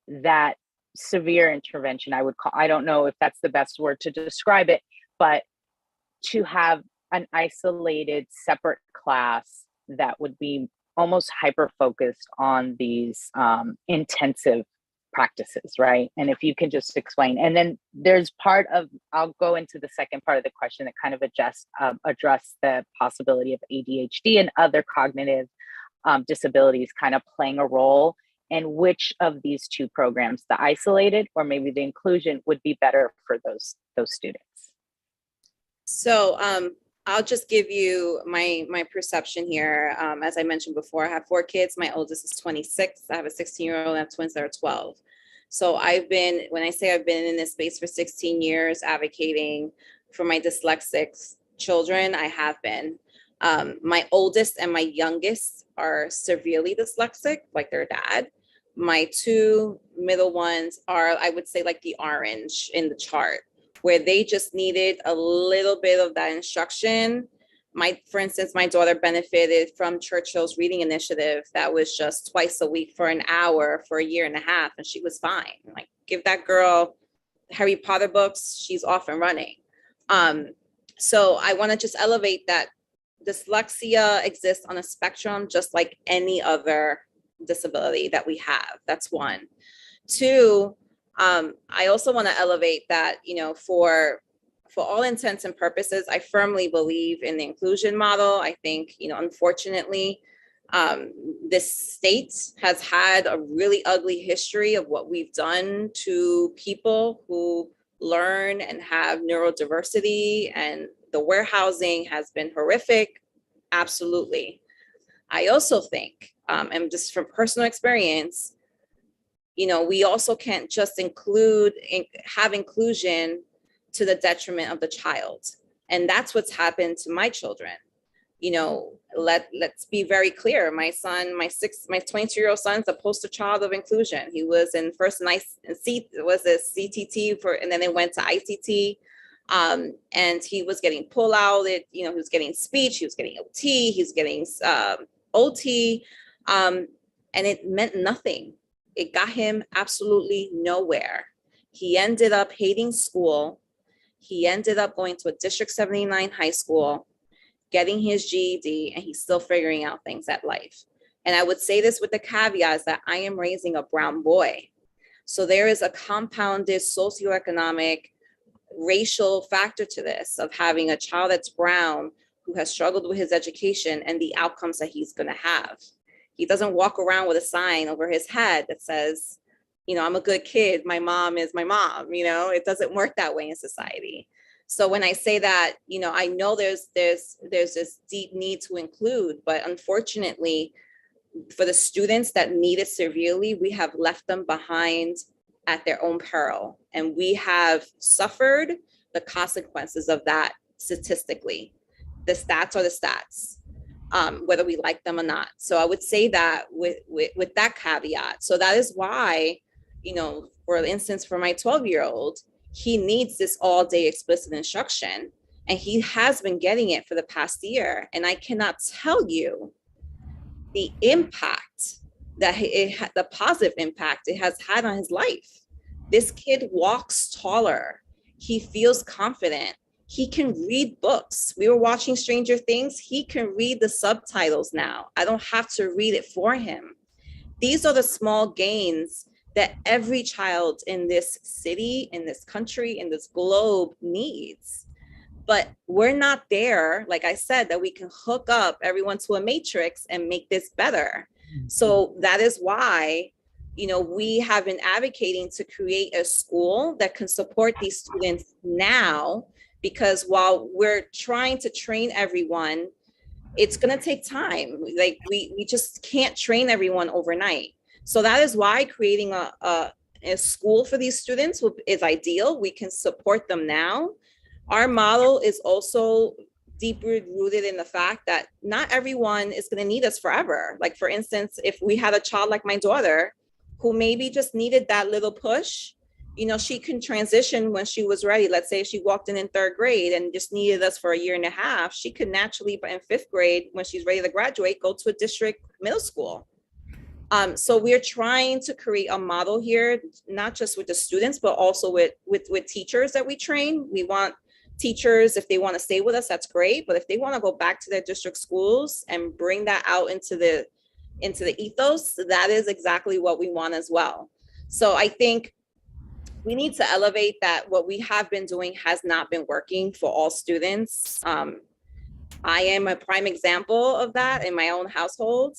that severe intervention. I don't know if that's the best word to describe it, but to have an isolated separate class that would be almost hyper focused on these intensive practices, right? And if you can just explain, and then there's part of, I'll go into the second part of the question that kind of address the possibility of ADHD and other cognitive disabilities kind of playing a role, and which of these two programs, the isolated or maybe the inclusion, would be better for those students. So I'll just give you my perception here. As I mentioned before, I have 4 kids. My oldest is 26. I have a 16-year-old and I have twins that are 12. So when I say I've been in this space for 16 years advocating for my dyslexic children, I have been. My oldest and my youngest are severely dyslexic, like their dad. My 2 middle ones are, I would say, like the orange in the chart, where they just needed a little bit of that instruction. For instance, my daughter benefited from Churchill's reading initiative that was just twice a week for an hour for a year and a half, and she was fine. Like, give that girl Harry Potter books, she's off and running. So I want to just elevate that dyslexia exists on a spectrum, just like any other disability that we have. That's 1. 2, I also want to elevate that, for all intents and purposes, I firmly believe in the inclusion model. I think, unfortunately, this state has had a really ugly history of what we've done to people who learn and have neurodiversity, and the warehousing has been horrific. Absolutely. I also think, and just from personal experience, we also can't just have inclusion to the detriment of the child. And that's what's happened to my children. Let's be very clear. My 22-year-old son's a poster child of inclusion. He was in first was a CTT and then it went to ICT. And he was getting pull out. He was getting speech, he was getting OT, he was getting OT, and it meant nothing. It got him absolutely nowhere. He ended up hating school. He ended up going to a District 79 high school, getting his GED, and he's still figuring out things at life. And I would say this with the caveats that I am raising a brown boy. So there is a compounded socioeconomic, racial factor to this, of having a child that's brown who has struggled with his education and the outcomes that he's going to have. He doesn't walk around with a sign over his head that says, I'm a good kid, my mom is my mom. It doesn't work that way in society. So when I say that, I know there's this deep need to include, but unfortunately, for the students that need it severely, we have left them behind at their own peril. And we have suffered the consequences of that statistically. The stats are the stats, whether we like them or not. So I would say that with that caveat. So that is why, for instance, for my 12-year-old, he needs this all-day explicit instruction, and he has been getting it for the past year. And I cannot tell you the impact the positive impact it has had on his life. This kid walks taller. He feels confident. He can read books. We were watching Stranger Things. He can read the subtitles now. I don't have to read it for him. These are the small gains that every child in this city, in this country, in this globe needs. But we're not there, like I said, that we can hook up everyone to a matrix and make this better. So that is why, we have been advocating to create a school that can support these students now, because while we're trying to train everyone, it's going to take time. Like we just can't train everyone overnight. So that is why creating a school for these students is ideal. We can support them now. Our model is also deeply rooted in the fact that not everyone is going to need us forever. Like, for instance, if we had a child like my daughter who maybe just needed that little push, she can transition when she was ready. Let's say she walked in third grade and just needed us for a year and a half. She could naturally, in fifth grade, when she's ready to graduate, go to a district middle school. So we're trying to create a model here, not just with the students, but also with teachers that we train. We want teachers, if they want to stay with us, that's great. But if they want to go back to their district schools and bring that out into the into the ethos, that is exactly what we want as well. So I think we need to elevate that what we have been doing has not been working for all students. I am a prime example of that in my own household.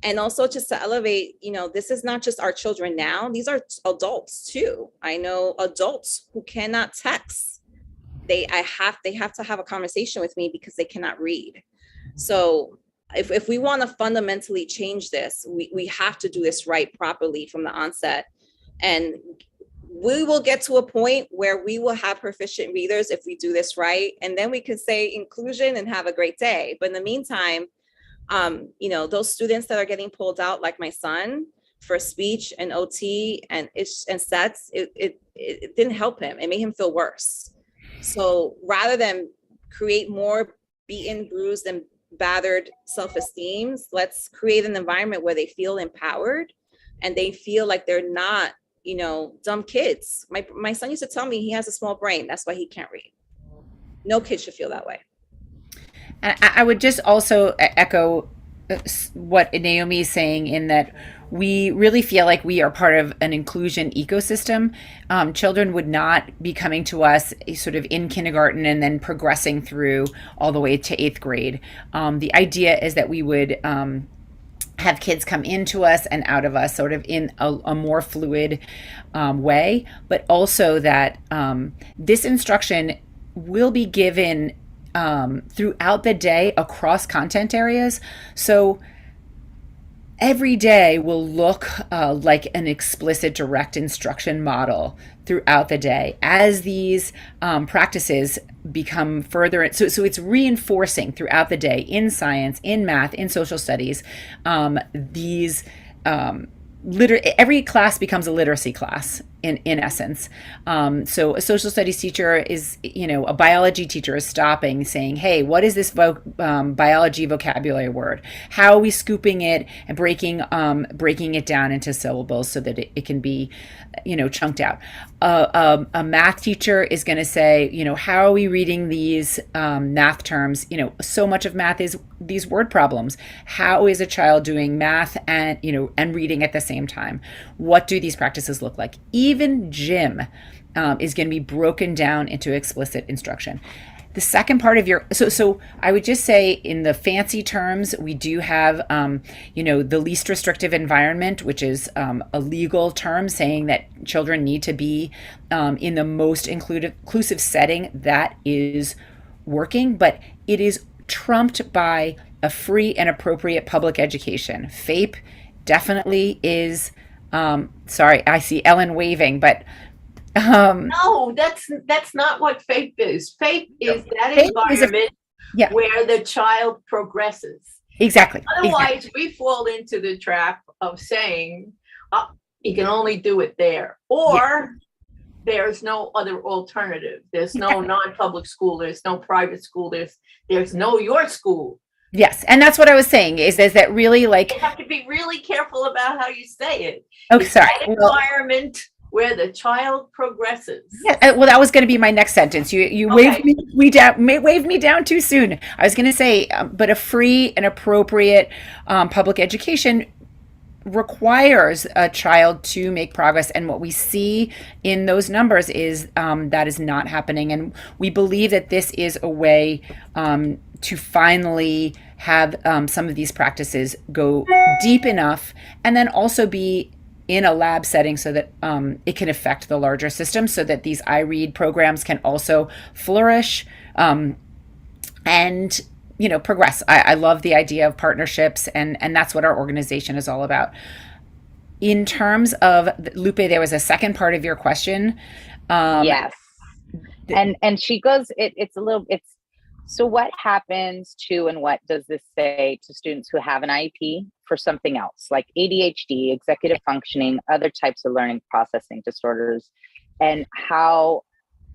And also just to elevate, this is not just our children now, these are adults too. I know adults who cannot text. They have to have a conversation with me because they cannot read. So if we want to fundamentally change this, we have to do this right properly from the onset. And we will get to a point where we will have proficient readers if we do this right. And then we can say inclusion and have a great day. But in the meantime, those students that are getting pulled out, like my son, for speech and OT and sets, it didn't help him. It made him feel worse. So rather than create more beaten, bruised, and battered self-esteem, let's create an environment where they feel empowered and they feel like they're not, dumb kids. My son used to tell me he has a small brain. That's why he can't read. No kid should feel that way. And I would just also echo what Naomi is saying, in that we really feel like we are part of an inclusion ecosystem. Children would not be coming to us sort of in kindergarten and then progressing through all the way to 8th grade. The idea is that we would have kids come into us and out of us sort of in a more fluid way, but also that this instruction will be given throughout the day across content areas. So every day will look like an explicit direct instruction model throughout the day as these practices become further. So it's reinforcing throughout the day in science, in math, in social studies, these every class becomes a literacy class in essence. So a social studies teacher is, a biology teacher is stopping, saying, hey, what is this biology vocabulary word? How are we scooping it and breaking it down into syllables so that it can be, chunked out? A math teacher is going to say, how are we reading these math terms? So much of math is these word problems. How is a child doing math and, and reading at the same time? What do these practices look like? Even gym is going to be broken down into explicit instruction. The second part of your, so I would just say, in the fancy terms, we do have, the least restrictive environment, which is a legal term saying that children need to be in the most inclusive setting that is working, but it is trumped by a free and appropriate public education. FAPE definitely is, sorry, I see Ellen waving, but no, that's not what FAPE is. FAPE is that FAPE environment is where the child progresses. Exactly. Otherwise, we fall into the trap of saying, you can only do it there, or there's no other alternative. There's no non-public school. There's no private school. There's no your school. Yes, and that's what I was saying. Is that really like you have to be really careful about how you say it. Okay, sorry. That environment where the child progresses. Yeah, well, that was going to be my next sentence. You waved me down too soon. I was going to say, but a free and appropriate public education requires a child to make progress, and what we see in those numbers is that is not happening. And we believe that this is a way to finally have some of these practices go deep enough, and then also be in a lab setting so that it can affect the larger system, so that these iRead programs can also flourish and progress. I love the idea of partnerships, and that's what our organization is all about. In terms of, Lupe, there was a second part of your question. Yes. And she goes, so what happens to, and what does this say to students who have an IEP for something else, like ADHD, executive functioning, other types of learning processing disorders, and how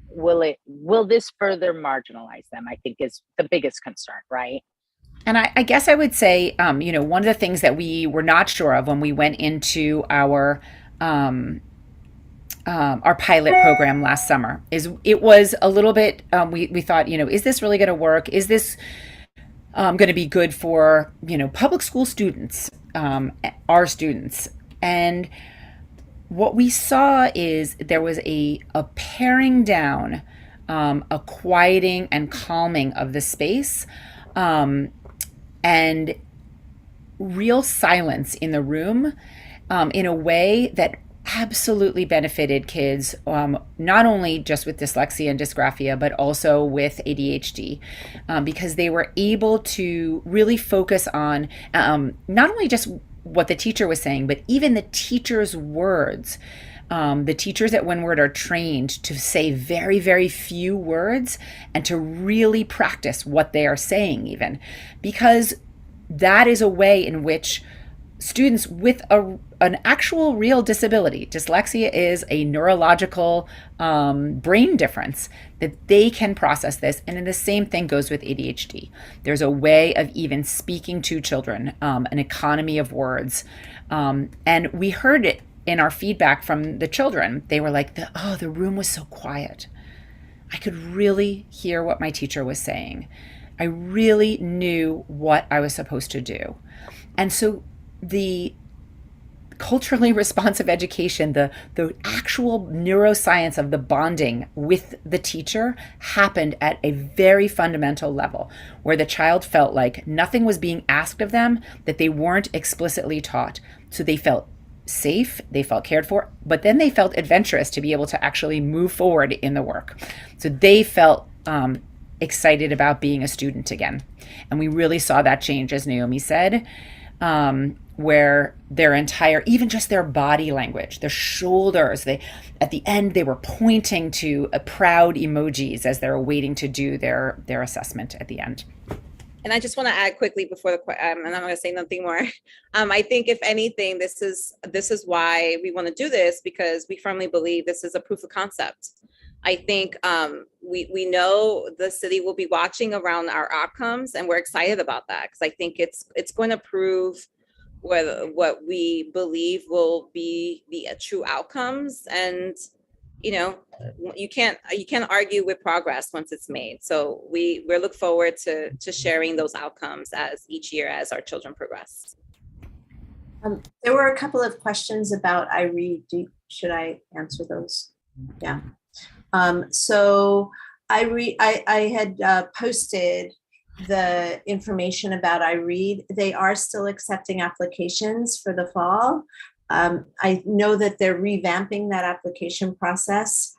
will this further marginalize them, I think is the biggest concern, right? And I guess I would say, one of the things that we were not sure of when we went into our pilot program last summer is it was a little bit, we thought, is this really going to work? Is this going to be good for, public school students? our students. And what we saw is there was a paring down, a quieting and calming of the space, and real silence in the room, in a way that absolutely benefited kids, not only just with dyslexia and dysgraphia, but also with ADHD, because they were able to really focus on not only just what the teacher was saying, but even the teacher's words. The teachers at Windward are trained to say very, very few words and to really practice what they are saying, even because that is a way in which students with an actual real disability, dyslexia is a neurological brain difference, that they can process this. And then the same thing goes with ADHD. There's a way of even speaking to children, an economy of words. And we heard it in our feedback from the children. They were like, the room was so quiet. I could really hear what my teacher was saying. I really knew what I was supposed to do. And so the culturally responsive education, the actual neuroscience of the bonding with the teacher happened at a very fundamental level, where the child felt like nothing was being asked of them that they weren't explicitly taught. So they felt safe, they felt cared for, but then they felt adventurous to be able to actually move forward in the work. So they felt excited about being a student again. And we really saw that change, as Naomi said, where their entire, even just their body language, their shoulders, at the end, they were pointing to proud emojis as they're waiting to do their assessment at the end. And I just want to add quickly before and I'm going to say nothing more. I think if anything, this is why we want to do this, because we firmly believe this is a proof of concept. I think we know the city will be watching around our outcomes, and we're excited about that, because I think it's going to prove what we believe will be the true outcomes. And you can't argue with progress once it's made. So we look forward to sharing those outcomes as each year as our children progress. There were a couple of questions about iRead. Should I answer those? Yeah. So I had posted the information about iRead. They are still accepting applications for the fall. I know that they're revamping that application process.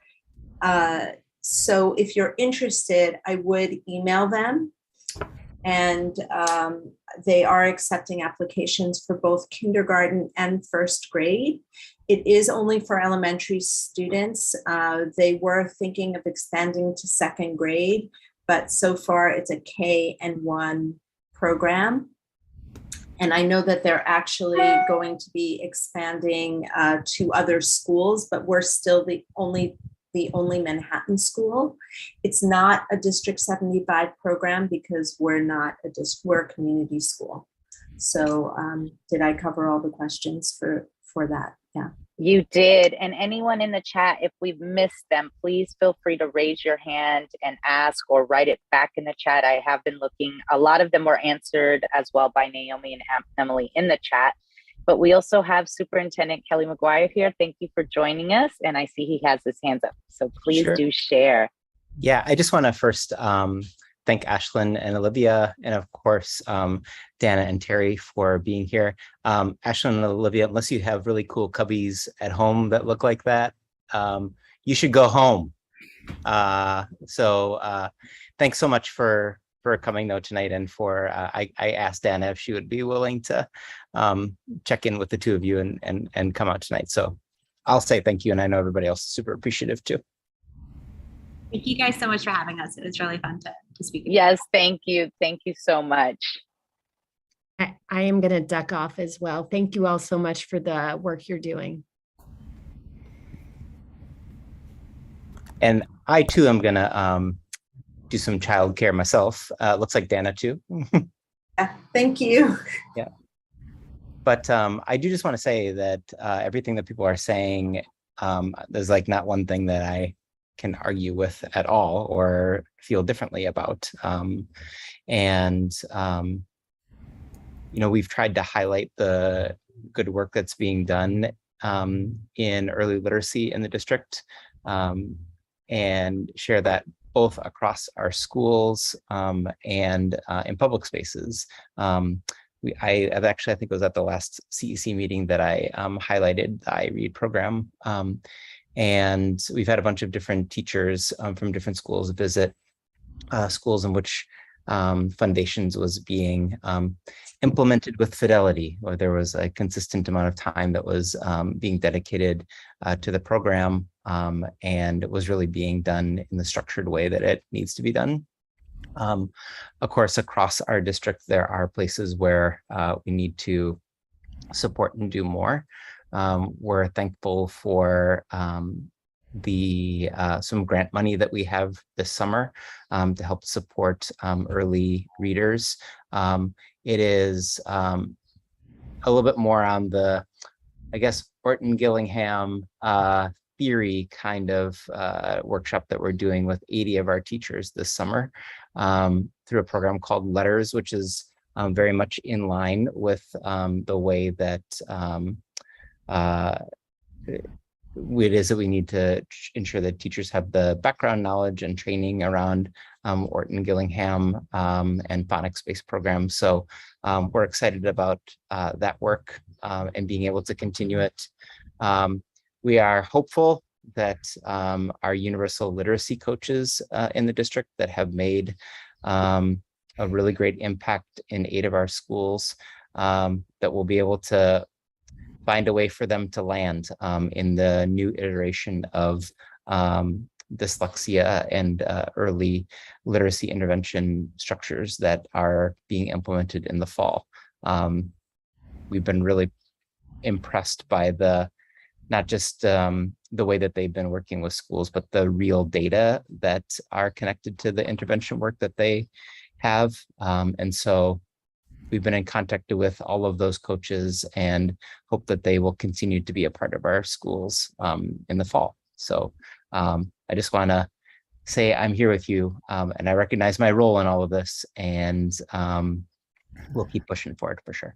So if you're interested, I would email them. And they are accepting applications for both kindergarten and first grade. It is only for elementary students. They were thinking of expanding to second grade, but so far it's a K and 1 program. And I know that they're actually going to be expanding to other schools, but we're still the only Manhattan school. It's not a District 75 program because we're a community school. So did I cover all the questions for that? Yeah. You did. And anyone in the chat, if we've missed them, please feel free to raise your hand and ask, or write it back in the chat. I have been looking. A lot of them were answered as well by Naomi and Emily in the chat. But we also have Superintendent Kelly McGuire here. Thank you for joining us. And I see he has his hands up. So please do share. Yeah, I just want to first thank Ashlyn and Olivia, and of course, Dana and Terry for being here. Ashlyn and Olivia, unless you have really cool cubbies at home that look like that, you should go home. So thanks so much for coming though tonight, and for I asked Dana if she would be willing to check in with the two of you and come out tonight. So I'll say thank you, and I know everybody else is super appreciative too. Thank you guys so much for having us. It was really fun to speak. Yes, thank you. Thank you so much. I am going to duck off as well. Thank you all so much for the work you're doing. And I too am going to do some childcare myself. Looks like Dana too. Yeah, thank you. Yeah. But I do just want to say that everything that people are saying, there's like not one thing that I can argue with at all or feel differently about. we've tried to highlight the good work that's being done in early literacy in the district, and share that both across our schools and in public spaces. I think it was at the last CEC meeting that I highlighted the iRead program. And we've had a bunch of different teachers from different schools visit schools in which Foundations was being implemented with fidelity, or there was a consistent amount of time that was being dedicated to the program, and it was really being done in the structured way that it needs to be done. Of course, across our district, there are places where we need to support and do more. We're thankful for some grant money that we have this summer to help support early readers. It is a little bit more on the, I guess, Orton Gillingham theory kind of workshop that we're doing with 80 of our teachers this summer through a program called Letters, which is very much in line with the way that it is that we need to ensure that teachers have the background knowledge and training around Orton Gillingham and phonics-based programs. So we're excited about that work and being able to continue it. We are hopeful that our universal literacy coaches in the district that have made a really great impact in 8 of our schools, that we'll be able to find a way for them to land in the new iteration of dyslexia and early literacy intervention structures that are being implemented in the fall. We've been really impressed by not just the way that they've been working with schools, but the real data that are connected to the intervention work that they have. And so we've been in contact with all of those coaches and hope that they will continue to be a part of our schools in the fall. So I just want to say I'm here with you, and I recognize my role in all of this, and we'll keep pushing forward for sure.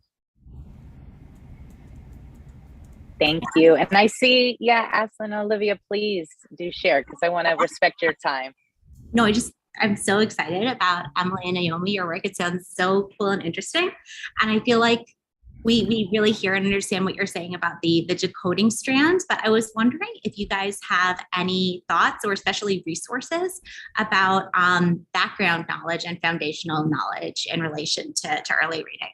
Thank you. And I see, Ashlyn, Olivia, please do share, because I want to respect your time. No, I'm so excited about Emily and Naomi, your work. It sounds so cool and interesting. And I feel like we really hear and understand what you're saying about the decoding strand, but I was wondering if you guys have any thoughts or especially resources about background knowledge and foundational knowledge in relation to early reading.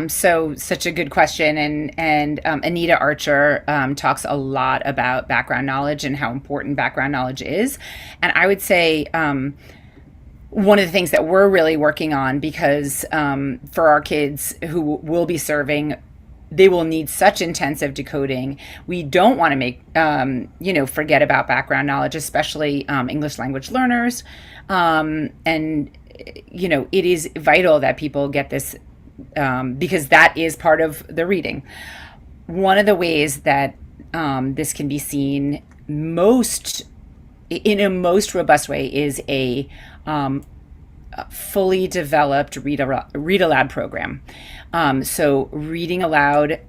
So such a good question. And Anita Archer talks a lot about background knowledge and how important background knowledge is. And I would say one of the things that we're really working on, because for our kids who will be serving, they will need such intensive decoding. We don't want to make, forget about background knowledge, especially English language learners. And, it is vital that people get this, because that is part of the reading. One of the ways that this can be seen in a most robust way is a fully developed read aloud program. So reading aloud,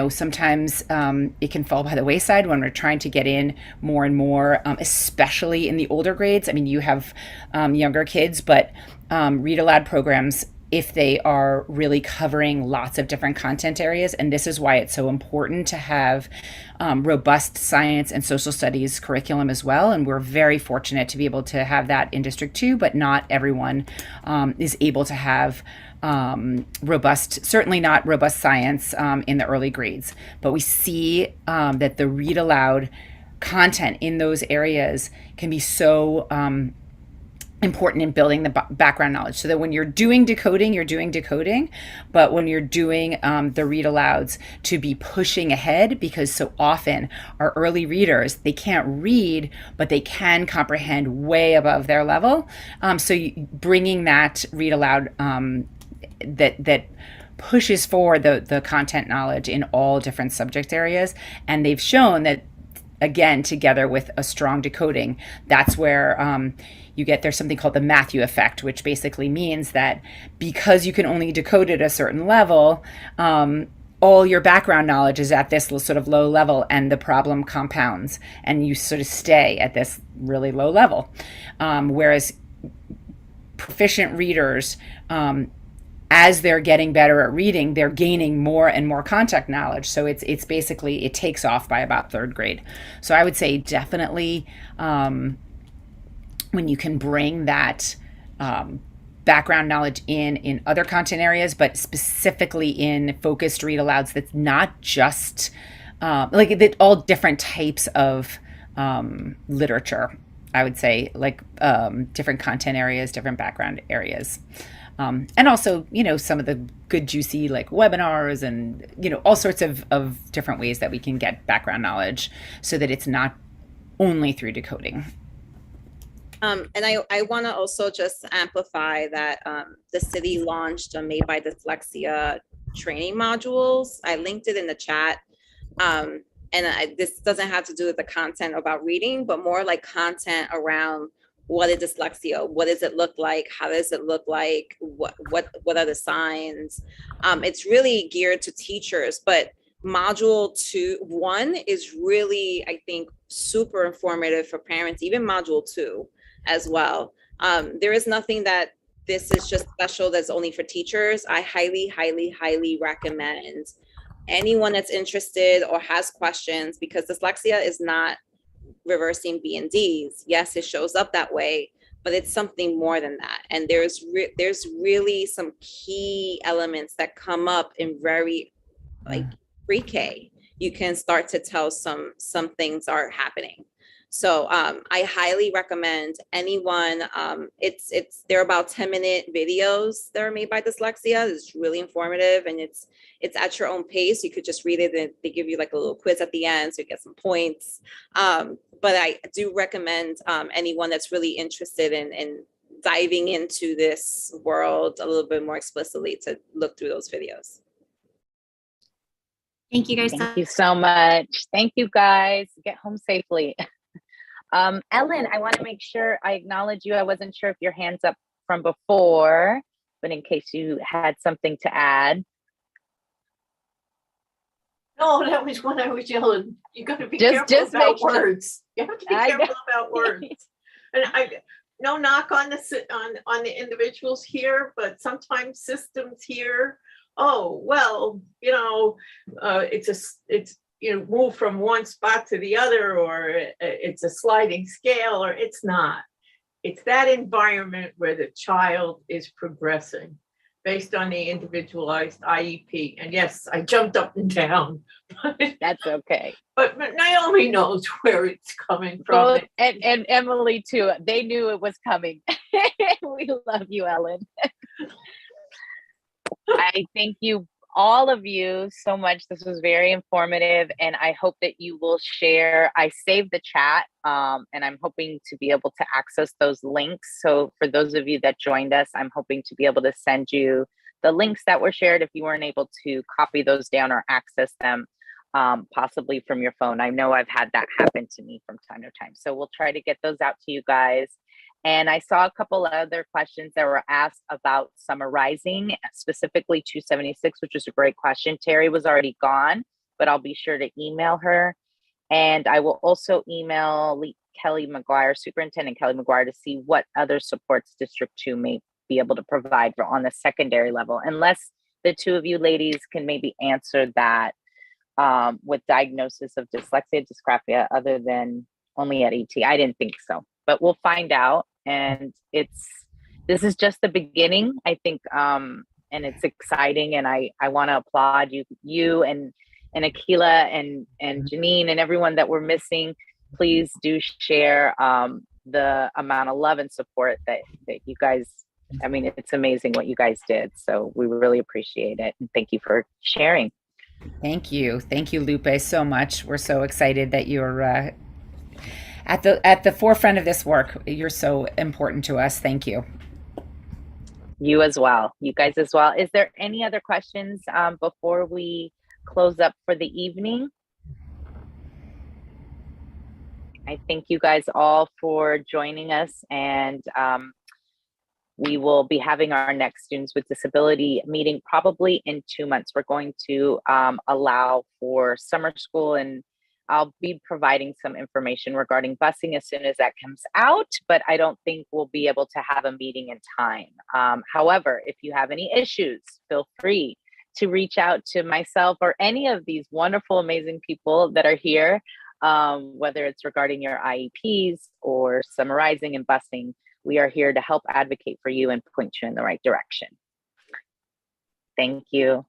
sometimes it can fall by the wayside when we're trying to get in more and more, especially in the older grades. I mean, you have younger kids, but read aloud programs, if they are really covering lots of different content areas. And this is why it's so important to have robust science and social studies curriculum as well. And we're very fortunate to be able to have that in District 2, but not everyone is able to have certainly not robust science in the early grades. But we see that the read aloud content in those areas can be so important in building the background knowledge, so that when you're doing decoding, but when you're doing the read alouds, to be pushing ahead, because so often our early readers, they can't read, but they can comprehend way above their level. So bringing that read aloud that pushes forward the content knowledge in all different subject areas. And they've shown that, again, together with a strong decoding, that's where there's something called the Matthew effect, which basically means that because you can only decode at a certain level, all your background knowledge is at this sort of low level, and the problem compounds, and you sort of stay at this really low level. Whereas proficient readers, as they're getting better at reading, they're gaining more and more contact knowledge. So it's basically, it takes off by about third grade. So I would say definitely when you can bring that background knowledge in other content areas, but specifically in focused read alouds, that's not just like that, all different types of literature, I would say, like different content areas, different background areas. And also, some of the good juicy like webinars and, all sorts of different ways that we can get background knowledge so that it's not only through decoding. And I want to also just amplify that the city launched a Made by Dyslexia training modules. I linked it in the chat. This doesn't have to do with the content about reading, but more like content around what is dyslexia, what does it look like, how does it look like, what are the signs. It's really geared to teachers, but module 1 is really, I think, super informative for parents, even module 2 as well. There is nothing that this is just special that's only for teachers. I highly recommend anyone that's interested or has questions, because dyslexia is not reversing B and Ds. Yes, it shows up that way, but it's something more than that. And there's really some key elements that come up in very like pre-K. You can start to tell some things are happening. So I highly recommend anyone. They're about 10-minute videos that are made by Dyslexia. It's really informative, and it's at your own pace. You could just read it, and they give you like a little quiz at the end, so you get some points. But I do recommend anyone that's really interested in diving into this world a little bit more explicitly to look through those videos. Thank you guys. Thank you so much. Thank you guys. Get home safely. Ellen, I want to make sure I acknowledge you. I wasn't sure if your hand's up from before, but in case you had something to add. No, that was when I was yelling. You got to be careful about words. You have to be careful about words. And no knock on the individuals here, but sometimes systems here. Oh well, it's move from one spot to the other, or it's a sliding scale, or it's not. It's that environment where the child is progressing based on the individualized IEP. And yes, I jumped up and down. That's okay. But Naomi knows where it's coming from. And Emily too. They knew it was coming. We love you, Ellen. I thank you, all of you, so much. This was very informative, and I hope that you will share. I saved the chat, and I'm hoping to be able to access those links. So for those of you that joined us, I'm hoping to be able to send you the links that were shared if you weren't able to copy those down or access them, possibly from your phone. I know I've had that happen to me from time to time. So we'll try to get those out to you guys. And I saw a couple other questions that were asked about summarizing, specifically 276, which is a great question. Terry was already gone, but I'll be sure to email her. And I will also email Kelly McGuire, Superintendent Kelly McGuire, to see what other supports District 2 may be able to provide for on the secondary level, unless the two of you ladies can maybe answer that with diagnosis of dyslexia, dysgraphia, other than only at ET. I didn't think so, but we'll find out. And this is just the beginning, I think, and it's exciting. And I want to applaud you and Akila and Janine and everyone that we're missing. Please do share the amount of love and support that you guys, I mean, it's amazing what you guys did. So we really appreciate it. And thank you for sharing. Thank you. Thank you, Lupe, so much. We're so excited that you're at the forefront of this work. You're so important to us. Thank you. You as well. You guys as well. Is there any other questions before we close up for the evening? I thank you guys all for joining us, and we will be having our next Students with Disability meeting probably in 2 months. We're going to allow for summer school, and I'll be providing some information regarding busing as soon as that comes out, but I don't think we'll be able to have a meeting in time. However, if you have any issues, feel free to reach out to myself or any of these wonderful, amazing people that are here, whether it's regarding your IEPs or summarizing and busing. We are here to help advocate for you and point you in the right direction. Thank you.